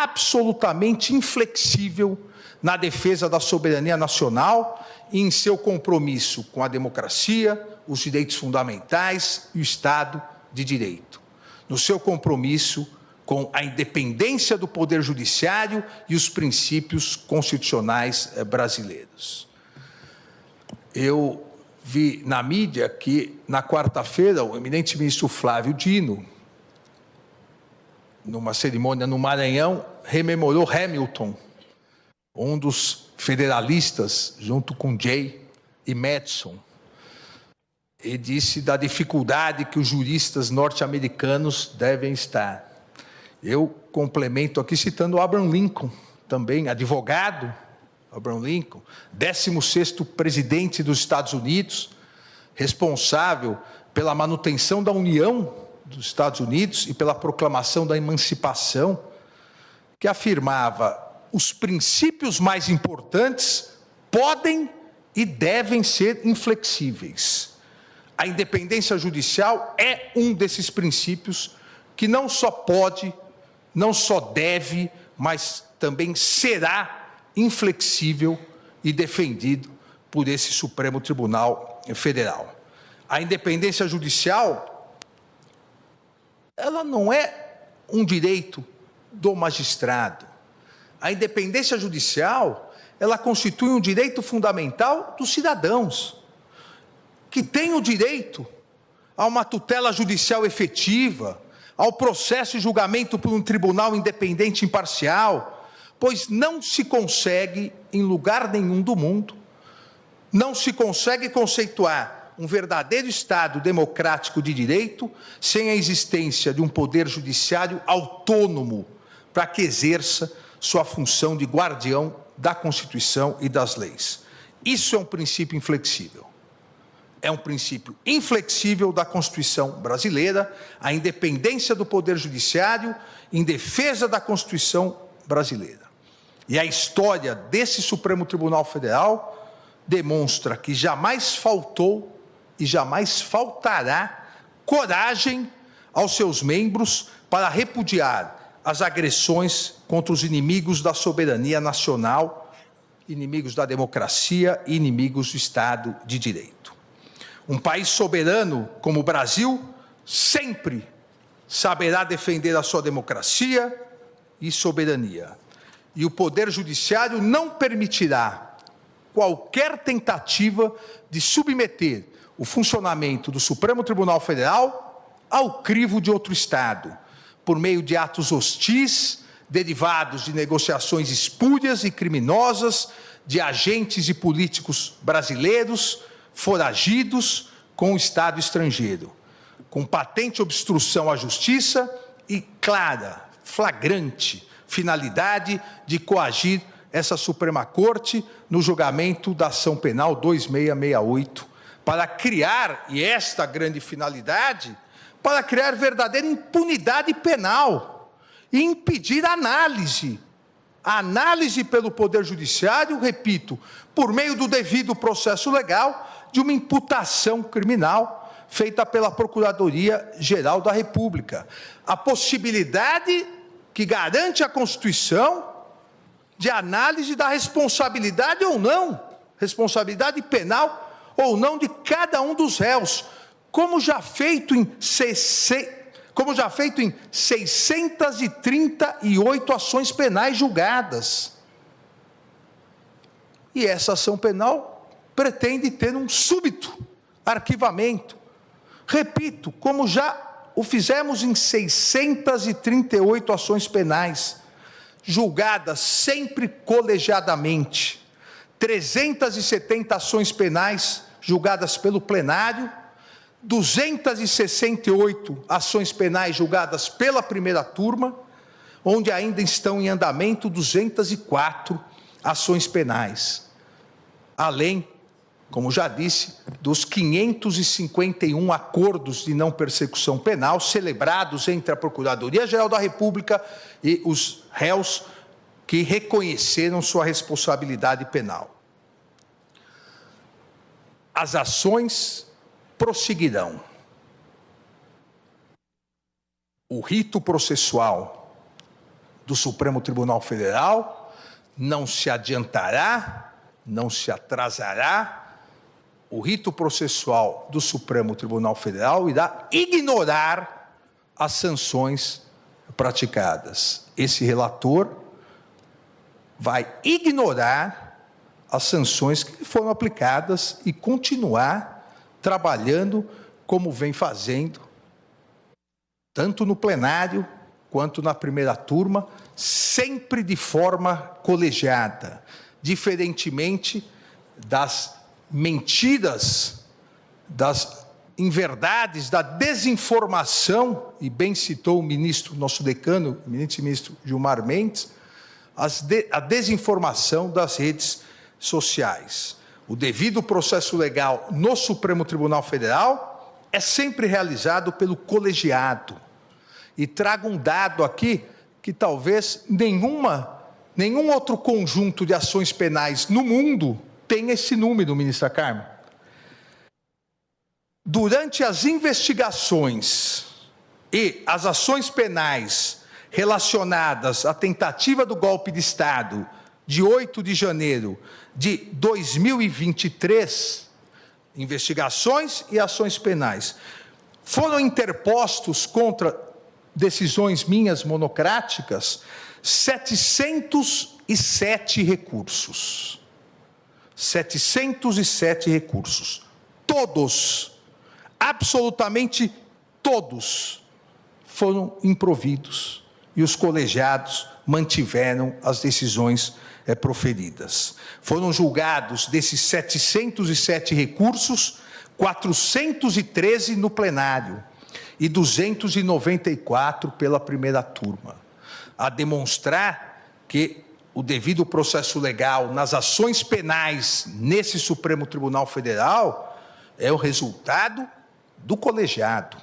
absolutamente inflexível na defesa da soberania nacional e em seu compromisso com a democracia, os direitos fundamentais e o Estado de Direito, no seu compromisso com a independência do Poder Judiciário e os princípios constitucionais brasileiros. Eu vi na mídia que, na quarta-feira, o eminente ministro Flávio Dino, numa cerimônia no Maranhão, rememorou Hamilton, um dos federalistas, junto com Jay e Madison, e disse da dificuldade que os juristas norte-americanos devem estar. Eu complemento aqui citando Abraham Lincoln, também advogado, Abraham Lincoln, 16º presidente dos Estados Unidos, responsável pela manutenção da União dos Estados Unidos e pela proclamação da emancipação, que afirmava: os princípios mais importantes podem e devem ser inflexíveis. A independência judicial é um desses princípios que não só pode, não só deve, mas também será inflexível e defendido por esse Supremo Tribunal Federal. A independência judicial, ela não é um direito do magistrado. A independência judicial, ela constitui um direito fundamental dos cidadãos, que têm o direito a uma tutela judicial efetiva, ao processo e julgamento por um tribunal independente e imparcial, pois não se consegue, em lugar nenhum do mundo, não se consegue conceituar um verdadeiro Estado democrático de direito sem a existência de um poder judiciário autônomo para que exerça sua função de guardião da Constituição e das leis. Isso é um princípio inflexível. É um princípio inflexível da Constituição brasileira, a independência do Poder Judiciário em defesa da Constituição brasileira. E a história desse Supremo Tribunal Federal demonstra que jamais faltou e jamais faltará coragem aos seus membros para repudiar as agressões contra os inimigos da soberania nacional, inimigos da democracia e inimigos do Estado de Direito. Um país soberano como o Brasil sempre saberá defender a sua democracia e soberania. E o Poder Judiciário não permitirá qualquer tentativa de submeter o funcionamento do Supremo Tribunal Federal ao crivo de outro Estado, por meio de atos hostis, derivados de negociações espúrias e criminosas de agentes e políticos brasileiros foragidos com o Estado estrangeiro, com patente obstrução à justiça e clara, flagrante finalidade de coagir essa Suprema Corte no julgamento da ação penal 2668, para criar, e esta grande finalidade, para criar verdadeira impunidade penal e impedir a análise pelo Poder Judiciário, repito, por meio do devido processo legal, de uma imputação criminal feita pela Procuradoria-Geral da República. A possibilidade que garante a Constituição de análise da responsabilidade ou não, responsabilidade penal ou não de cada um dos réus, como já feito em 638 ações penais julgadas. E essa ação penal pretende ter um súbito arquivamento. Repito, como já o fizemos em 638 ações penais, julgadas sempre colegiadamente, 370 ações penais julgadas pelo plenário, 268 ações penais julgadas pela primeira turma, onde ainda estão em andamento 204 ações penais, além, como já disse, dos 551 acordos de não persecução penal celebrados entre a Procuradoria-Geral da República e os réus que reconheceram sua responsabilidade penal. As ações prosseguirão. O rito processual do Supremo Tribunal Federal, não se adiantará, não se atrasará. O rito processual do Supremo Tribunal Federal irá ignorar as sanções praticadas. Esse relator vai ignorar as sanções que foram aplicadas e continuar trabalhando como vem fazendo, tanto no plenário quanto na primeira turma, sempre de forma colegiada, diferentemente das mentiras, das inverdades, da desinformação, e bem citou o ministro, nosso decano, o eminente ministro Gilmar Mendes, a desinformação das redes sociais. O devido processo legal no Supremo Tribunal Federal é sempre realizado pelo colegiado. E trago um dado aqui que talvez nenhum outro conjunto de ações penais no mundo tenha esse número, ministra Carmen. Durante as investigações e as ações penais relacionadas à tentativa do golpe de Estado de 8 de janeiro de 2023, investigações e ações penais, foram interpostos contra decisões minhas monocráticas 707 recursos. 707 recursos. Todos, absolutamente todos, foram improvidos e os colegiados mantiveram as decisões proferidas. Foram julgados desses 707 recursos, 413 no plenário e 294 pela primeira turma, a demonstrar que o devido processo legal nas ações penais nesse Supremo Tribunal Federal é o resultado do colegiado,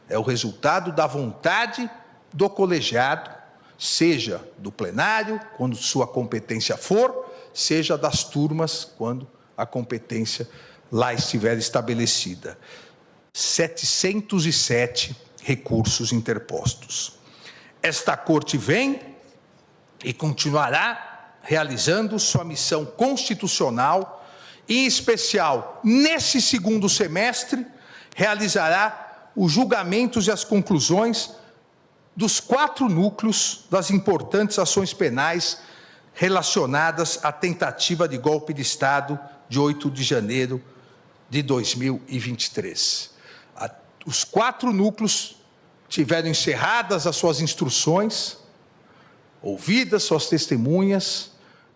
é o resultado da vontade do colegiado, seja do plenário, quando sua competência for, seja das turmas, quando a competência lá estiver estabelecida. 707 recursos interpostos. Esta Corte vem e continuará realizando sua missão constitucional, e, em especial, nesse segundo semestre, realizará os julgamentos e as conclusões dos 4 núcleos das importantes ações penais relacionadas à tentativa de golpe de Estado de 8 de janeiro de 2023. Os 4 núcleos tiveram encerradas as suas instruções, ouvidas suas testemunhas,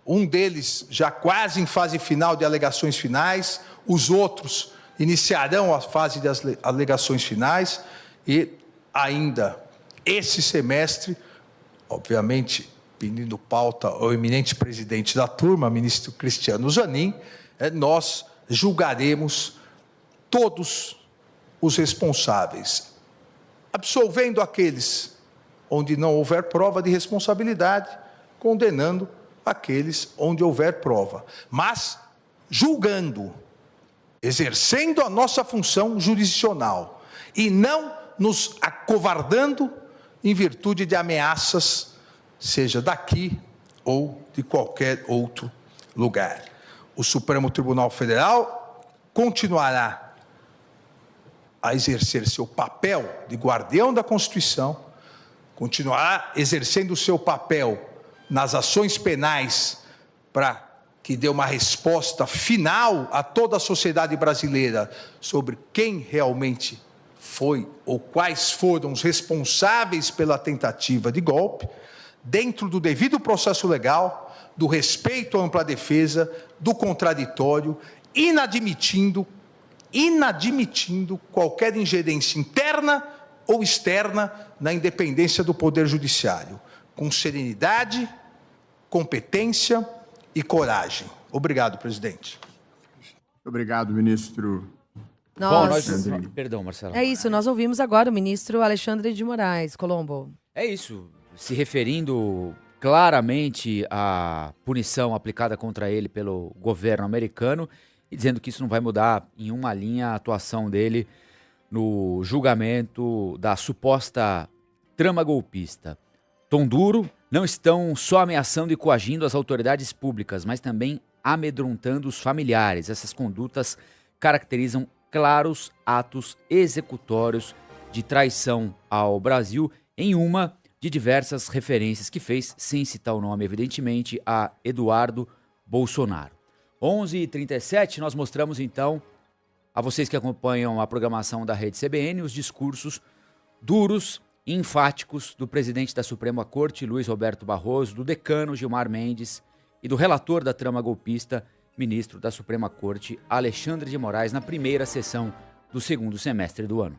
um deles já quase em fase final de alegações finais, os outros iniciarão a fase das alegações finais e ainda esse semestre, obviamente, pedindo pauta ao eminente presidente da turma, ministro Cristiano Zanin, nós julgaremos todos os responsáveis, absolvendo aqueles onde não houver prova de responsabilidade, condenando aqueles onde houver prova, mas julgando, exercendo a nossa função jurisdicional e não nos acovardando em virtude de ameaças, seja daqui ou de qualquer outro lugar. O Supremo Tribunal Federal continuará a exercer seu papel de guardião da Constituição, continuará exercendo o seu papel nas ações penais para que dê uma resposta final a toda a sociedade brasileira sobre quem realmente foi ou quais foram os responsáveis pela tentativa de golpe, dentro do devido processo legal, do respeito à ampla defesa, do contraditório, inadmitindo qualquer ingerência interna ou externa na independência do Poder Judiciário, com serenidade, competência e coragem. Obrigado, presidente. Obrigado, ministro. Perdão, Marcelo. É isso, nós ouvimos agora o ministro Alexandre de Moraes. Colombo. É isso, se referindo claramente à punição aplicada contra ele pelo governo americano e dizendo que isso não vai mudar em uma linha a atuação dele no julgamento da suposta trama golpista. Tom duro, não estão só ameaçando e coagindo as autoridades públicas, mas também amedrontando os familiares. Essas condutas caracterizam claros atos executórios de traição ao Brasil, em uma de diversas referências que fez, sem citar o nome, evidentemente, a Eduardo Bolsonaro. 11h37, nós mostramos então a vocês que acompanham a programação da Rede CBN os discursos duros e enfáticos do presidente da Suprema Corte, Luiz Roberto Barroso, do decano Gilmar Mendes e do relator da trama golpista, ministro da Suprema Corte, Alexandre de Moraes, na primeira sessão do segundo semestre do ano.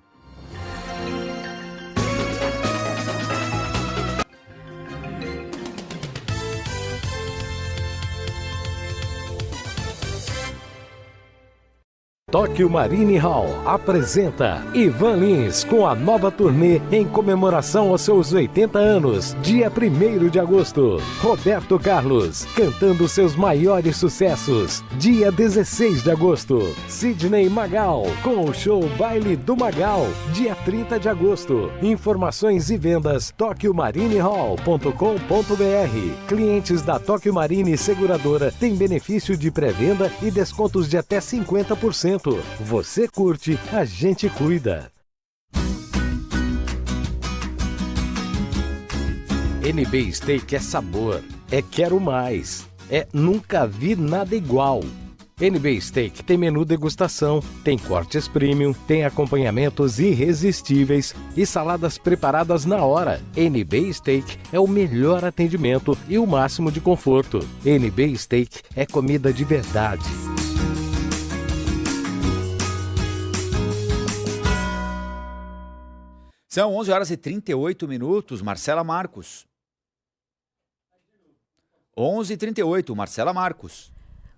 Tóquio Marine Hall apresenta Ivan Lins com a nova turnê em comemoração aos seus 80 anos, dia 1º de agosto. Roberto Carlos cantando seus maiores sucessos, dia 16 de agosto. Sidney Magal com o show Baile do Magal, dia 30 de agosto. Informações e vendas toquimarinehall.com.br. Clientes da Tóquio Marine Seguradora têm benefício de pré-venda e descontos de até 50%. Você curte, a gente cuida. NB Steak é sabor, é quero mais, é nunca vi nada igual. NB Steak tem menu degustação, tem cortes premium, tem acompanhamentos irresistíveis e saladas preparadas na hora. NB Steak é o melhor atendimento e o máximo de conforto. NB Steak é comida de verdade. São 11h38, Marcela Marcos. 11h38, Marcela Marcos.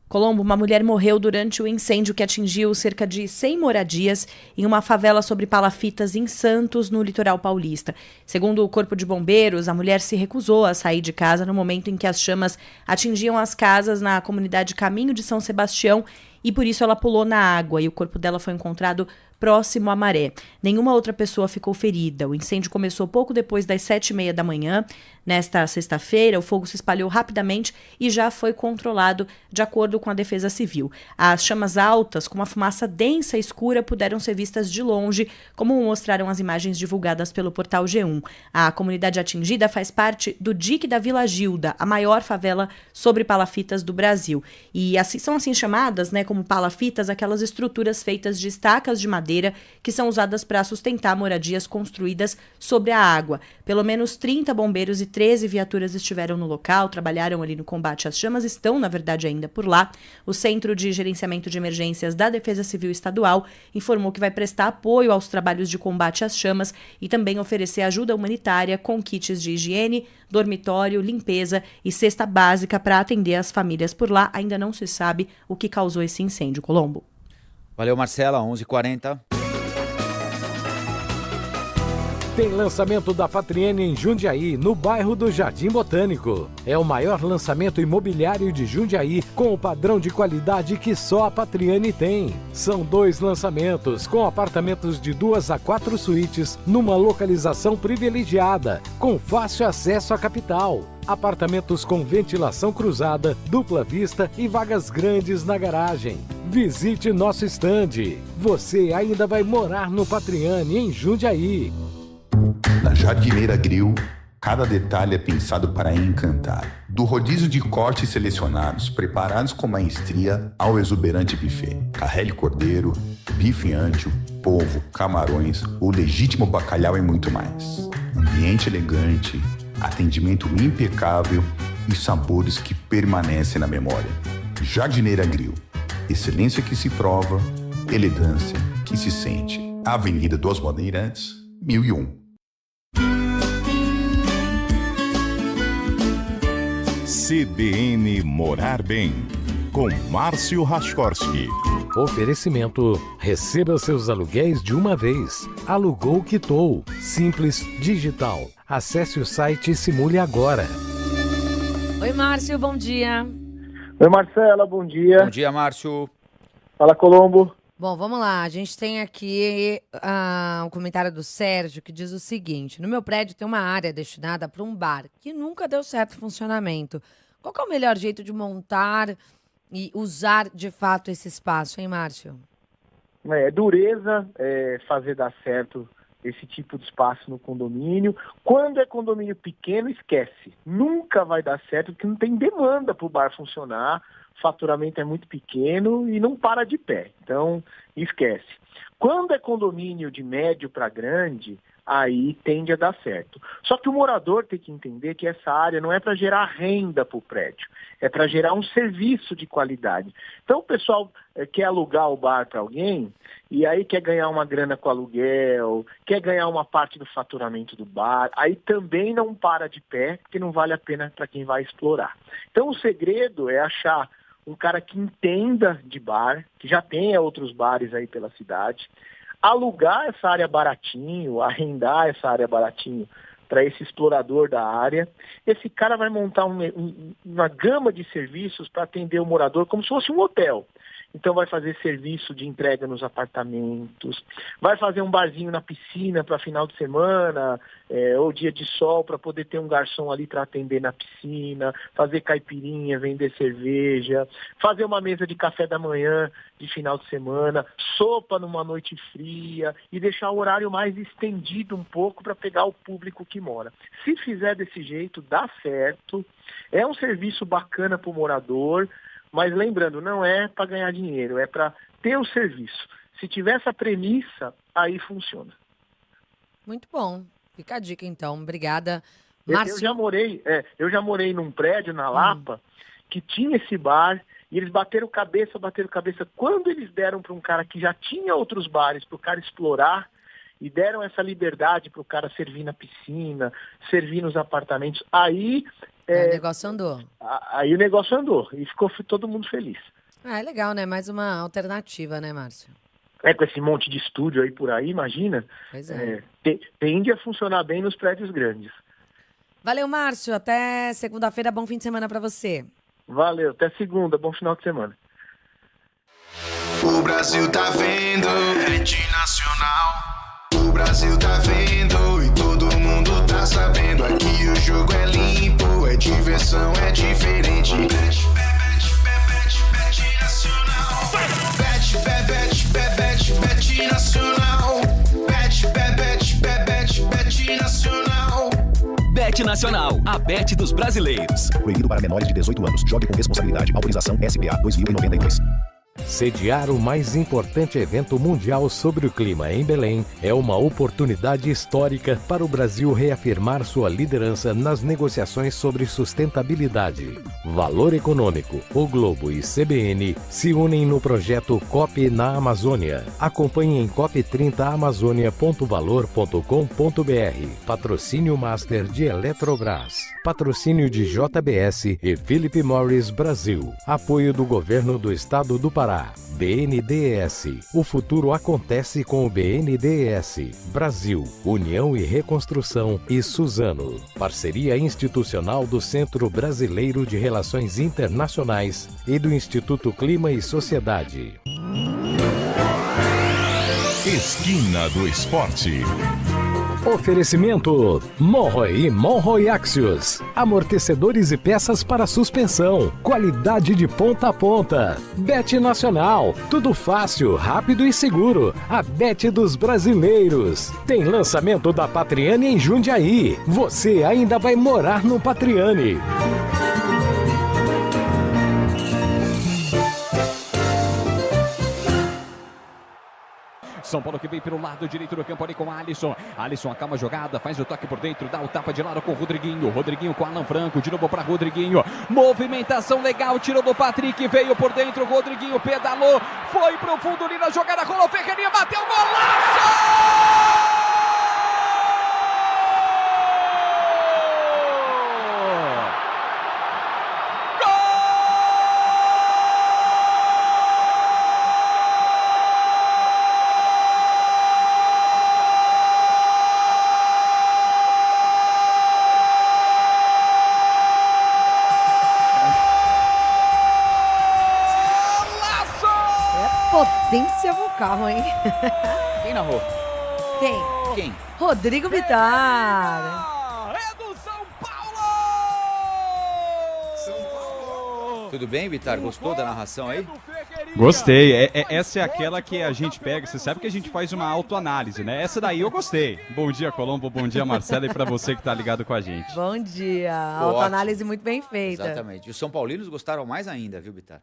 Colombo, uma mulher morreu durante o incêndio que atingiu cerca de 100 moradias em uma favela sobre palafitas em Santos, no litoral paulista. Segundo o Corpo de Bombeiros, a mulher se recusou a sair de casa no momento em que as chamas atingiam as casas na comunidade Caminho de São Sebastião e por isso ela pulou na água e o corpo dela foi encontrado próximo à maré. Nenhuma outra pessoa ficou ferida. O incêndio começou pouco depois das 7h30 da manhã. Nesta sexta-feira, o fogo se espalhou rapidamente e já foi controlado, de acordo com a Defesa Civil. As chamas altas, com uma fumaça densa e escura, puderam ser vistas de longe, como mostraram as imagens divulgadas pelo portal G1. A comunidade atingida faz parte do dique da Vila Gilda, a maior favela sobre palafitas do Brasil. E assim, são assim chamadas, como palafitas, aquelas estruturas feitas de estacas de madeira que são usadas para sustentar moradias construídas sobre a água. Pelo menos 30 bombeiros e 13 viaturas estiveram no local, trabalharam ali no combate às chamas, estão, na verdade, ainda por lá. O Centro de Gerenciamento de Emergências da Defesa Civil Estadual informou que vai prestar apoio aos trabalhos de combate às chamas e também oferecer ajuda humanitária com kits de higiene, dormitório, limpeza e cesta básica para atender as famílias por lá. Ainda não se sabe o que causou esse incêndio, Colombo. Valeu, Marcela, 11h40. Tem lançamento da Patriene em Jundiaí, no bairro do Jardim Botânico. É o maior lançamento imobiliário de Jundiaí, com o padrão de qualidade que só a Patriene tem. São 2 lançamentos, com apartamentos de 2 a 4 suítes, numa localização privilegiada, com fácil acesso à capital. Apartamentos com ventilação cruzada, dupla vista e vagas grandes na garagem. Visite nosso estande. Você ainda vai morar no Patriene, em Jundiaí. Na Jardineira Grill, cada detalhe é pensado para encantar. Do rodízio de cortes selecionados, preparados com maestria, ao exuberante buffet. Carré de cordeiro, bife ancho, polvo, camarões, o legítimo bacalhau e muito mais. Ambiente elegante, atendimento impecável e sabores que permanecem na memória. Jardineira Grill. Excelência que se prova, elegância que se sente. Avenida dos Bandeirantes, 1001. CBN Morar Bem, com Márcio Rachkowski. Oferecimento: receba seus aluguéis de uma vez. Alugou, quitou. Simples, digital. Acesse o site e simule agora. Oi, Márcio, bom dia. Oi, Marcela, bom dia. Bom dia, Márcio. Fala, Colombo. Bom, vamos lá. A gente tem aqui um comentário do Sérgio que diz o seguinte: no meu prédio tem uma área destinada para um bar que nunca deu certo funcionamento. Qual que é o melhor jeito de montar e usar de fato esse espaço, hein, Márcio? É dureza fazer dar certo esse tipo de espaço no condomínio. Quando é condomínio pequeno, esquece. Nunca vai dar certo porque não tem demanda para o bar funcionar. O faturamento é muito pequeno e não para de pé. Então, esquece. Quando é condomínio de médio para grande, aí tende a dar certo. Só que o morador tem que entender que essa área não é para gerar renda para o prédio, é para gerar um serviço de qualidade. Então o pessoal quer alugar o bar para alguém e aí quer ganhar uma grana com aluguel, quer ganhar uma parte do faturamento do bar, aí também não para de pé, porque não vale a pena para quem vai explorar. Então o segredo é achar um cara que entenda de bar, que já tenha outros bares aí pela cidade, alugar essa área baratinho, arrendar essa área baratinho para esse explorador da área. Esse cara vai montar uma gama de serviços para atender o morador como se fosse um hotel. Então vai fazer serviço de entrega nos apartamentos, vai fazer um barzinho na piscina para final de semana, ou dia de sol, para poder ter um garçom ali para atender na piscina, fazer caipirinha, vender cerveja, fazer uma mesa de café da manhã de final de semana, sopa numa noite fria e deixar o horário mais estendido um pouco para pegar o público que mora. Se fizer desse jeito, dá certo, é um serviço bacana para o morador. Mas lembrando, não é para ganhar dinheiro, é para ter o serviço. Se tiver essa premissa, aí funciona. Muito bom. Fica a dica, então. Obrigada. Márcio... Eu já morei num prédio na Lapa que tinha esse bar e eles bateram cabeça. Quando eles deram para um cara que já tinha outros bares, para o cara explorar, e deram essa liberdade para o cara servir na piscina, servir nos apartamentos, aí... o negócio andou. Aí o negócio andou e ficou todo mundo feliz. É legal, né? Mais uma alternativa, né, Márcio? Com esse monte de estúdio aí por aí, imagina. Pois é. Tende a funcionar bem nos prédios grandes. Valeu, Márcio. Até segunda-feira. Bom fim de semana para você. Valeu. Até segunda. Bom final de semana. O Brasil tá vendo, rede nacional. O Brasil tá vendo e todo mundo tá sabendo. Aqui o jogo é limpo, é diversão, é diferente. Bet nacional. Bet nacional. Bet nacional. Bet Nacional, a bet dos brasileiros. Proibido para menores de 18 anos. Jogue com responsabilidade. Autorização SPA 2092. Sediar o mais importante evento mundial sobre o clima em Belém é uma oportunidade histórica para o Brasil reafirmar sua liderança nas negociações sobre sustentabilidade. Valor Econômico, O Globo e CBN se unem no projeto COP na Amazônia. Acompanhe em cop30amazonia.valor.com.br. Patrocínio Master de Eletrobras. Patrocínio de JBS e Philip Morris Brasil. Apoio do Governo do Estado do Pará. BNDES. O futuro acontece com o BNDES. Brasil, União e Reconstrução e Suzano. Parceria institucional do Centro Brasileiro de Relações Internacionais e do Instituto Clima e Sociedade. Esquina do Esporte. Oferecimento Monroe e Monroe Axios. Amortecedores e peças para suspensão. Qualidade de ponta a ponta. Bet Nacional. Tudo fácil, rápido e seguro. A Bet dos brasileiros. Tem lançamento da Patriane em Jundiaí. Você ainda vai morar no Patriane. São Paulo que vem pelo lado direito do campo ali com Alisson. Alisson acalma a jogada, faz o toque por dentro, dá o tapa de lado com o Rodriguinho. Rodriguinho com Alan Franco, de novo para Rodriguinho. Movimentação legal, tirou do Patrick, veio por dentro, Rodriguinho pedalou, foi pro fundo ali na jogada, rolou Ferreirinha, bateu, golaço! Potência vocal. carro, hein? Quem narrou? Quem? Rodrigo Bitar. Tudo bem, Bitar? Gostou da narração aí? Gostei. Essa é aquela que a gente pega, você sabe que a gente faz uma autoanálise, né? Essa daí eu gostei. Bom dia, Colombo, bom dia, Marcela, e pra você que tá ligado com a gente. Bom dia. Autoanálise muito bem feita. Exatamente. E os São Paulinos gostaram mais ainda, viu, Bitar?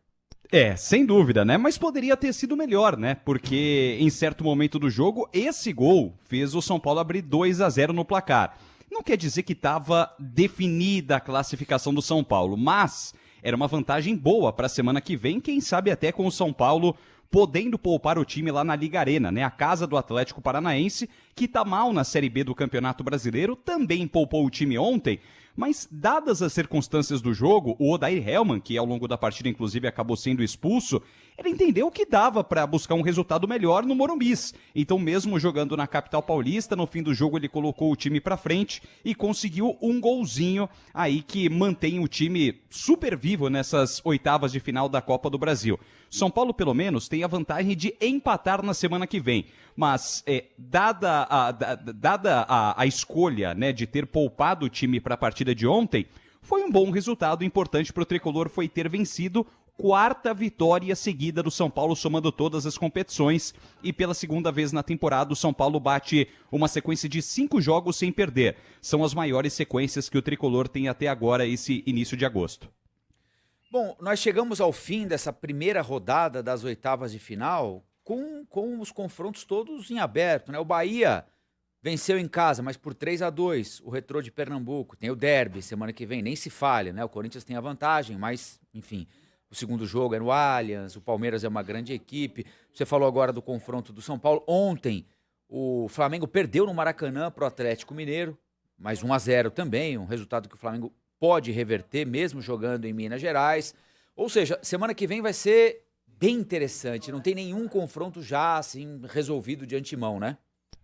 Sem dúvida, né? Mas poderia ter sido melhor, né? Porque em certo momento do jogo, esse gol fez o São Paulo abrir 2-0 no placar. Não quer dizer que estava definida a classificação do São Paulo, mas era uma vantagem boa para a semana que vem, quem sabe até com o São Paulo podendo poupar o time lá na Liga Arena, né? A casa do Atlético Paranaense, que tá mal na Série B do Campeonato Brasileiro, também poupou o time ontem, mas dadas as circunstâncias do jogo, o Odair Hellmann, que ao longo da partida inclusive acabou sendo expulso, ele entendeu que dava para buscar um resultado melhor no Morumbis. Então mesmo jogando na capital paulista, no fim do jogo ele colocou o time para frente e conseguiu um golzinho aí que mantém o time super vivo nessas oitavas de final da Copa do Brasil. São Paulo pelo menos tem a vantagem de empatar na semana que vem, mas dada a escolha, né, de ter poupado o time para a partida de ontem, foi um bom resultado. Importante para o Tricolor foi ter vencido, quarta vitória seguida do São Paulo somando todas as competições, e pela segunda vez na temporada o São Paulo bate uma sequência de 5 jogos sem perder. São as maiores sequências que o Tricolor tem até agora, esse início de agosto. Bom, nós chegamos ao fim dessa primeira rodada das oitavas de final com os confrontos todos em aberto, né? O Bahia venceu em casa, mas por 3-2, o Retrô de Pernambuco. Tem o derby semana que vem, nem se fale, né? O Corinthians tem a vantagem, mas, enfim, o segundo jogo é no Allianz, o Palmeiras é uma grande equipe. Você falou agora do confronto do São Paulo. Ontem, o Flamengo perdeu no Maracanã para o Atlético Mineiro, mas 1-0 também, um resultado que o Flamengo pode reverter, mesmo jogando em Minas Gerais. Ou seja, semana que vem vai ser bem interessante. Não tem nenhum confronto já assim resolvido de antemão, né?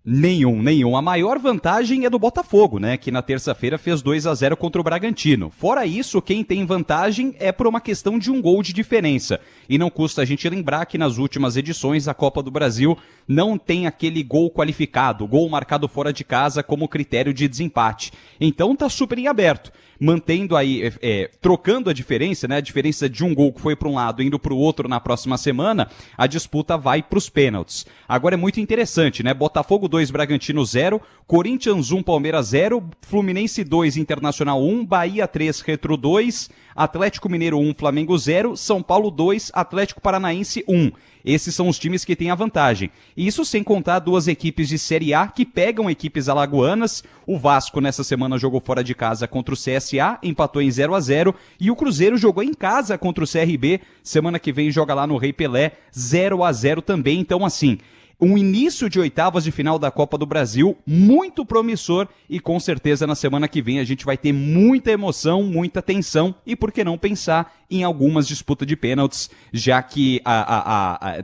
Nenhum. A maior vantagem é do Botafogo, né? Que na terça-feira fez 2-0 contra o Bragantino. Fora isso, quem tem vantagem é por uma questão de um gol de diferença. E não custa a gente lembrar que nas últimas edições a Copa do Brasil não tem aquele gol qualificado, gol marcado fora de casa como critério de desempate. Então tá super em aberto. Mantendo aí, trocando a diferença, né? A diferença de um gol que foi para um lado indo para o outro na próxima semana, a disputa vai para os pênaltis. Agora é muito interessante, né? Botafogo 2, Bragantino 0, Corinthians 1, Palmeiras 0, Fluminense 2, Internacional 1, Bahia 3, Retrô 2, Atlético Mineiro 1, Flamengo 0, São Paulo 2, Atlético Paranaense 1. Esses são os times que têm a vantagem. Isso sem contar duas equipes de Série A que pegam equipes alagoanas. O Vasco nessa semana jogou fora de casa contra o CSA, empatou em 0-0. E o Cruzeiro jogou em casa contra o CRB. Semana que vem joga lá no Rei Pelé, 0-0 também. Então assim, um início de oitavas de final da Copa do Brasil muito promissor, e com certeza na semana que vem a gente vai ter muita emoção, muita tensão e por que não pensar em algumas disputas de pênaltis, já que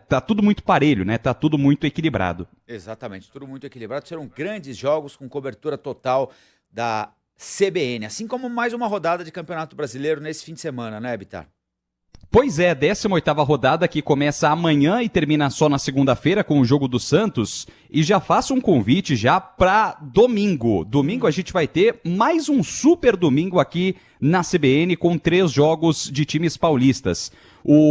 tá tudo muito parelho, né? Tá tudo muito equilibrado. Exatamente, tudo muito equilibrado. Serão grandes jogos com cobertura total da CBN, assim como mais uma rodada de Campeonato Brasileiro nesse fim de semana, né, Bitar? Pois é, 18ª rodada que começa amanhã e termina só na segunda-feira com o jogo do Santos. E já faço um convite já para domingo. Domingo a gente vai ter mais um super domingo aqui na CBN com 3 jogos de times paulistas.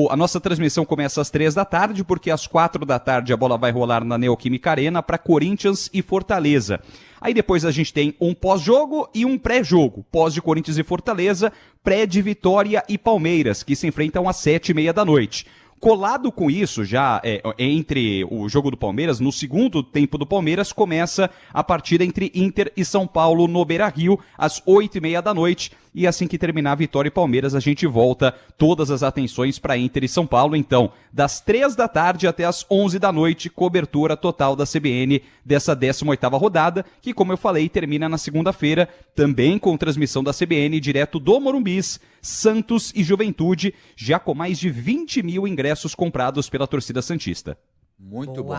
A nossa transmissão começa às 3 da tarde, porque às 4 da tarde a bola vai rolar na Neoquímica Arena para Corinthians e Fortaleza. Aí depois a gente tem um pós-jogo e um pré-jogo. Pós de Corinthians e Fortaleza, pré de Vitória e Palmeiras, que se enfrentam às 7h30 da noite. Colado com isso, já entre o jogo do Palmeiras, no segundo tempo do Palmeiras, começa a partida entre Inter e São Paulo no Beira-Rio, às 8h30 da noite. E assim que terminar Vitória e Palmeiras, a gente volta todas as atenções para Inter e São Paulo. Então, das 3 da tarde até as 11 da noite, cobertura total da CBN dessa 18ª rodada, que, como eu falei, termina na segunda-feira, também com transmissão da CBN, direto do Morumbis, Santos e Juventude, já com mais de 20 mil ingressos comprados pela torcida santista. Muito bom.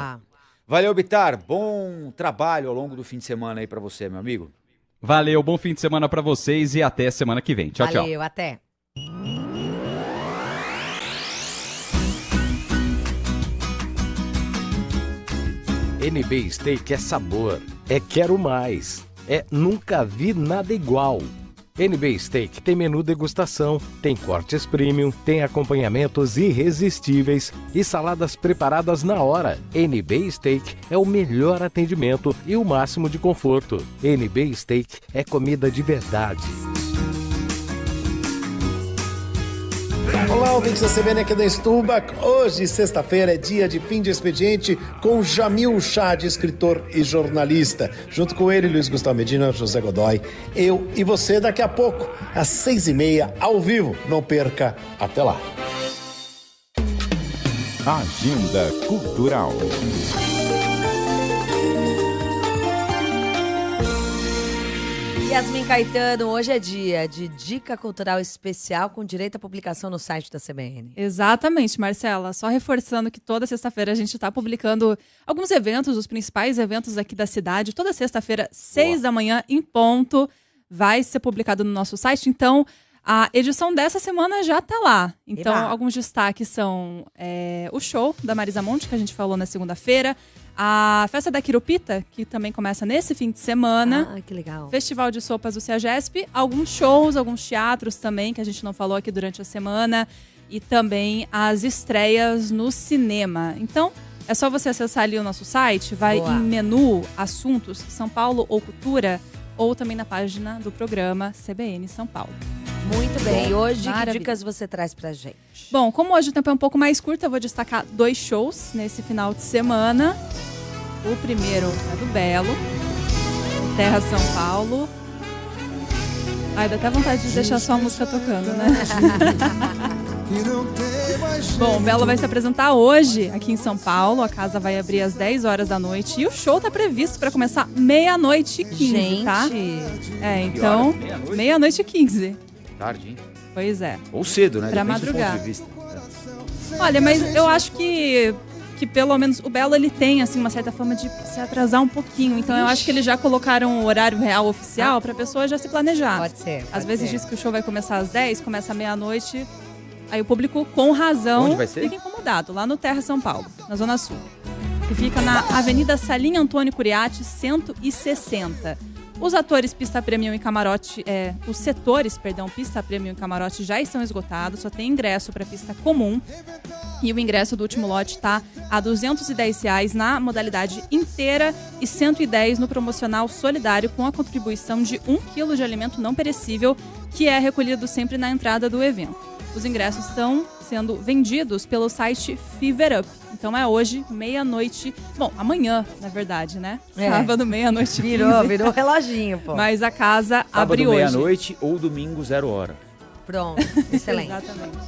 Valeu, Bitar. Bom trabalho ao longo do fim de semana aí para você, meu amigo. Valeu, bom fim de semana pra vocês e até semana que vem. Tchau, tchau. Valeu, até. NB Steak é sabor, é quero mais, é nunca vi nada igual. NB Steak tem menu degustação, tem cortes premium, tem acompanhamentos irresistíveis e saladas preparadas na hora. NB Steak é o melhor atendimento e o máximo de conforto. NB Steak é comida de verdade. Olá, ouvintes da CBN aqui da Stumbach. Hoje, sexta-feira, é dia de fim de expediente com Jamil Chad, escritor e jornalista. Junto com ele, Luiz Gustavo Medina, José Godoy, eu e você daqui a pouco, às 6h30, ao vivo. Não perca, até lá. Agenda Cultural. Yasmin Caetano, hoje é dia de dica cultural especial com direito à publicação no site da CBN. Exatamente, Marcela. Só reforçando que toda sexta-feira a gente está publicando alguns eventos, os principais eventos aqui da cidade. Toda sexta-feira, 6h, em ponto, vai ser publicado no nosso site. Então, a edição dessa semana já está lá. Então, alguns destaques são o show da Marisa Monte, que a gente falou na segunda-feira. A Festa da Quirupita, que também começa nesse fim de semana. Ah, que legal. Festival de Sopas do CEAGESP. Alguns shows, alguns teatros também, que a gente não falou aqui durante a semana. E também as estreias no cinema. Então, é só você acessar ali o nosso site. Vai em menu, assuntos, São Paulo ou Cultura. Ou também na página do programa CBN São Paulo. Muito bem. E hoje, que dicas você traz pra gente? Bom, como hoje o tempo é um pouco mais curto, eu vou destacar 2 shows nesse final de semana. O primeiro é do Belo, Terra São Paulo. Ai, dá até vontade de deixar só a música tocando, né? Bom, o Belo vai se apresentar hoje aqui em São Paulo. A casa vai abrir às 10 horas da noite. E o show tá previsto para começar 00:15, tá? Então, 00:15. Tarde, hein? Pois é. Ou cedo, né? Pra Depende do madrugar. ponto de vista. Olha, mas eu acho que pelo menos o Belo, ele tem, assim, uma certa fama de se atrasar um pouquinho. Então, eu acho que eles já colocaram o horário real oficial pra pessoa já se planejar. Pode ser. Às vezes diz que o show vai começar às 10, começa à 00:00. Aí o público, com razão, Onde vai ser? fica incomodado. Lá no Terra São Paulo, na Zona Sul. Que fica na Avenida Salim Antônio Curiati, 160. Os atores Pista Premium e Camarote, os setores, Pista Premium e Camarote já estão esgotados, só tem ingresso para pista comum. E o ingresso do último lote está a R$ 210 na modalidade inteira e R$ 110 no promocional solidário, com a contribuição de 1 quilo de alimento não perecível, que é recolhido sempre na entrada do evento. Os ingressos estão sendo vendidos pelo site Fever Up. Então é hoje, 00:00. Bom, amanhã, na verdade, né? Sábado, 00:15. Virou reloginho, pô. Mas a casa abre Sábado, hoje. 00:00 ou domingo, 00:00. Pronto, excelente. Exatamente.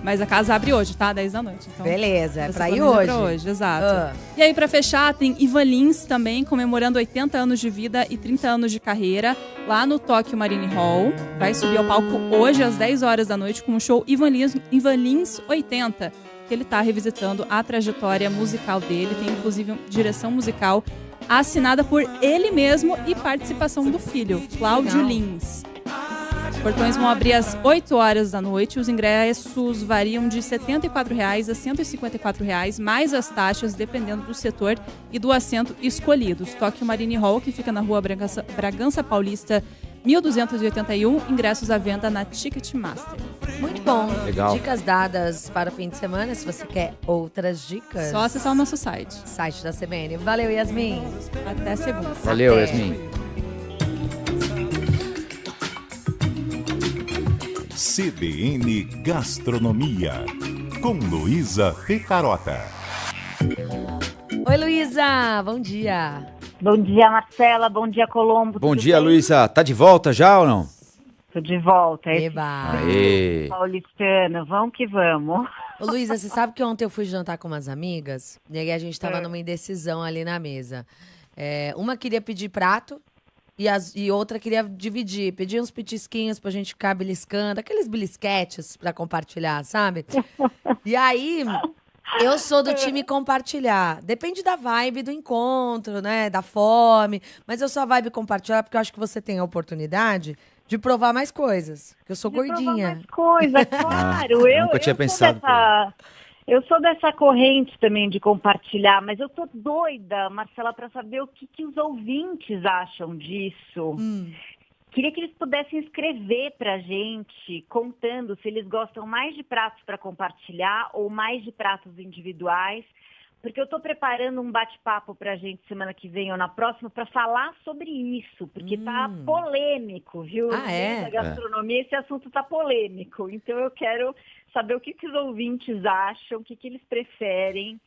Mas a casa abre hoje, tá? 10 da noite. Então, beleza, é pra ir planeja hoje. Pra hoje, exato. E aí, pra fechar, tem Ivan Lins também, comemorando 80 anos de vida e 30 anos de carreira, lá no Tóquio Marine Hall. Vai subir ao palco hoje, às 10 horas da noite, com o show Ivan Lins 80, que ele tá revisitando a trajetória musical dele. Tem, inclusive, direção musical assinada por ele mesmo e participação do filho, Cláudio Lins. Os portões vão abrir às 8 horas da noite. Os ingressos variam de R$ 74,00 a R$ 154,00, mais as taxas, dependendo do setor e do assento escolhidos. Tóquio Marine Hall, que fica na rua Bragança Paulista, 1281, ingressos à venda na Ticketmaster. Muito bom. Legal. Dicas dadas para o fim de semana. Se você quer outras dicas, Só acessar o nosso site. Site da CBN. Valeu, Yasmin. Até segunda. Valeu, Yasmin. CBN Gastronomia, com Luísa Pecarota. Oi, Luísa. Bom dia. Bom dia, Marcela. Bom dia, Colombo. Bom dia, Luísa. Tá de volta já ou não? Tô de volta. Aê. Paulistano, vamos que vamos. Ô, Luísa, você sabe que ontem eu fui jantar com umas amigas e aí a gente tava numa indecisão ali na mesa. Uma queria pedir prato e outra queria dividir. Pedir uns petisquinhos pra gente ficar beliscando, aqueles belisquetes pra compartilhar, sabe? E aí, eu sou do time compartilhar. Depende da vibe do encontro, né? Da fome. Mas eu sou a vibe compartilhar porque eu acho que você tem a oportunidade de provar mais coisas. Porque eu sou gordinha. Provar mais coisas, claro. Nunca tinha pensado. Eu sou dessa corrente também de compartilhar, mas eu tô doida, Marcela, para saber o que os ouvintes acham disso. Queria que eles pudessem escrever pra gente, contando se eles gostam mais de pratos para compartilhar ou mais de pratos individuais, porque eu estou preparando um bate-papo pra gente semana que vem ou na próxima para falar sobre isso, porque tá polêmico, viu? Da gastronomia, esse assunto tá polêmico. Então eu quero saber o que os ouvintes acham, o que eles preferem,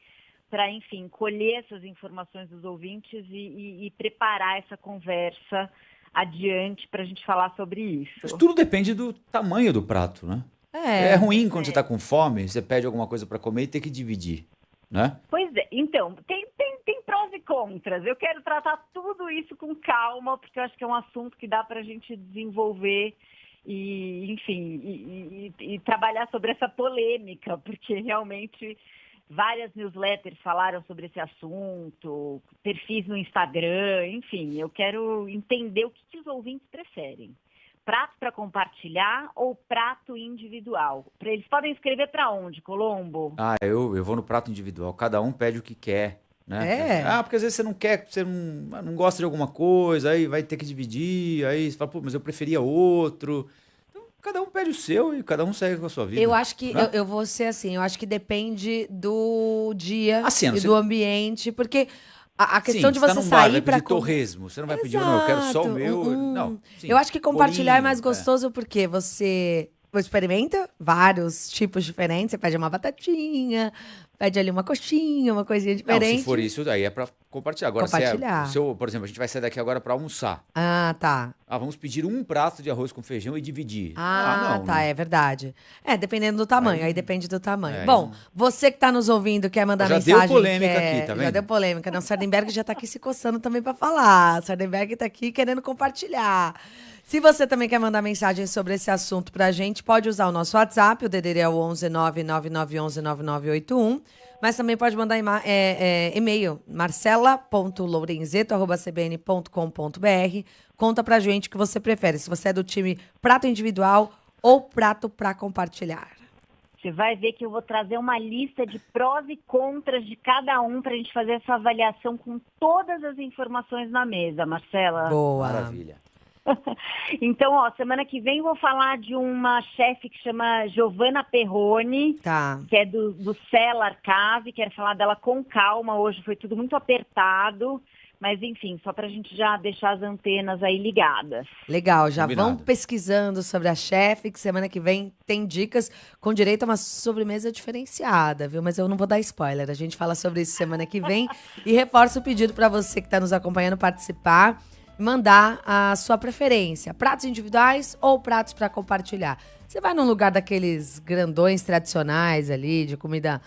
para, enfim, colher essas informações dos ouvintes e preparar essa conversa adiante para a gente falar sobre isso. Mas tudo depende do tamanho do prato, né? É ruim quando você está com fome, você pede alguma coisa para comer e tem que dividir, né? Pois é, então, tem prós e contras. Eu quero tratar tudo isso com calma, porque eu acho que é um assunto que dá para a gente desenvolver e, enfim, e trabalhar sobre essa polêmica, porque realmente várias newsletters falaram sobre esse assunto, perfis no Instagram, enfim, eu quero entender o que os ouvintes preferem. Prato para compartilhar ou prato individual? Eles podem escrever para onde, Colombo? Eu vou no prato individual, cada um pede o que quer, né? Porque às vezes você não quer, você não gosta de alguma coisa, aí vai ter que dividir, aí você fala, pô, mas eu preferia outro. Cada um pede o seu e cada um segue com a sua vida. Eu acho que, eu vou ser assim, eu acho que depende do dia e do ambiente, porque a questão de você sair para torresmo, você não vai pedir, não, eu quero só o meu. Não, eu acho que compartilhar é mais gostoso porque você experimenta vários tipos diferentes, você pede uma batatinha, pede ali uma coxinha, uma coisinha diferente. Não, se for isso, aí é pra compartilhar. Agora, por exemplo, a gente vai sair daqui agora pra almoçar. Tá. Vamos pedir um prato de arroz com feijão e dividir. Não, é verdade. Dependendo do tamanho, aí depende do tamanho. Bom, você que tá nos ouvindo, quer mandar mensagem... Já deu polêmica aqui, tá vendo? Já deu polêmica. Não, Sardenberg já tá aqui se coçando também pra falar. Sardenberg tá aqui querendo compartilhar. Se você também quer mandar mensagem sobre esse assunto pra gente, pode usar o nosso WhatsApp, o DDD é o 11 99911 9981, mas também pode mandar e-mail, marcela.lourenzeto@cbn.com.br. Conta pra gente o que você prefere, se você é do time prato individual ou prato pra compartilhar. Você vai ver que eu vou trazer uma lista de prós e contras de cada um pra gente fazer essa avaliação com todas as informações na mesa, Marcela. Boa. Maravilha. Então, semana que vem eu vou falar de uma chefe que chama Giovanna Perrone, que é do Cellar Cave. Quero falar dela com calma, hoje foi tudo muito apertado, mas enfim, só pra gente já deixar as antenas aí ligadas. Legal, já vão pesquisando sobre a chefe, que semana que vem tem dicas com direito a uma sobremesa diferenciada, viu? Mas eu não vou dar spoiler, a gente fala sobre isso semana que vem e reforço o pedido pra você que tá nos acompanhando participar, mandar a sua preferência, pratos individuais ou pratos para compartilhar. Você vai num lugar daqueles grandões tradicionais ali, de comida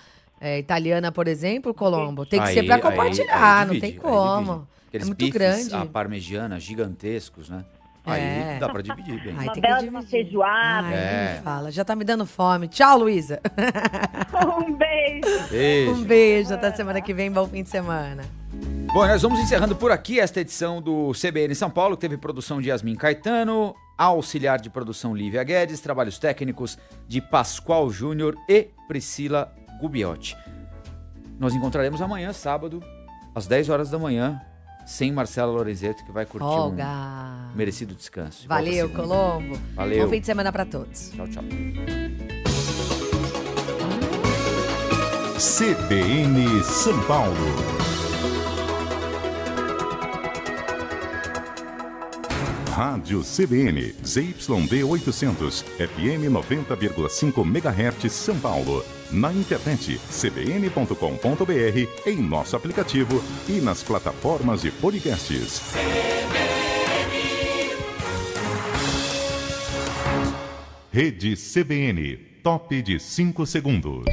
italiana, por exemplo, Colombo, tem que ser para compartilhar, não tem como. Aqueles é muito bifes grande. A parmegiana, gigantescos, né? Aí dá para dividir bem. Uma bela de uma feijoada. Não fala, já tá me dando fome. Tchau, Luísa. Um beijo. Um beijo, até semana que vem, bom fim de semana. Bom, nós vamos encerrando por aqui esta edição do CBN São Paulo, que teve produção de Yasmin Caetano, auxiliar de produção Lívia Guedes, trabalhos técnicos de Pascoal Júnior e Priscila Gubiotti. Nós encontraremos amanhã, sábado, às 10 horas da manhã, sem Marcela Lorenzeto, que vai curtir um merecido descanso. Valeu, Colombo. Valeu. Bom fim de semana para todos. Tchau, tchau. CBN São Paulo. Rádio CBN, ZYD 800, FM 90,5 MHz São Paulo. Na internet, cbn.com.br, em nosso aplicativo e nas plataformas de podcasts. Rede CBN, top de 5 segundos.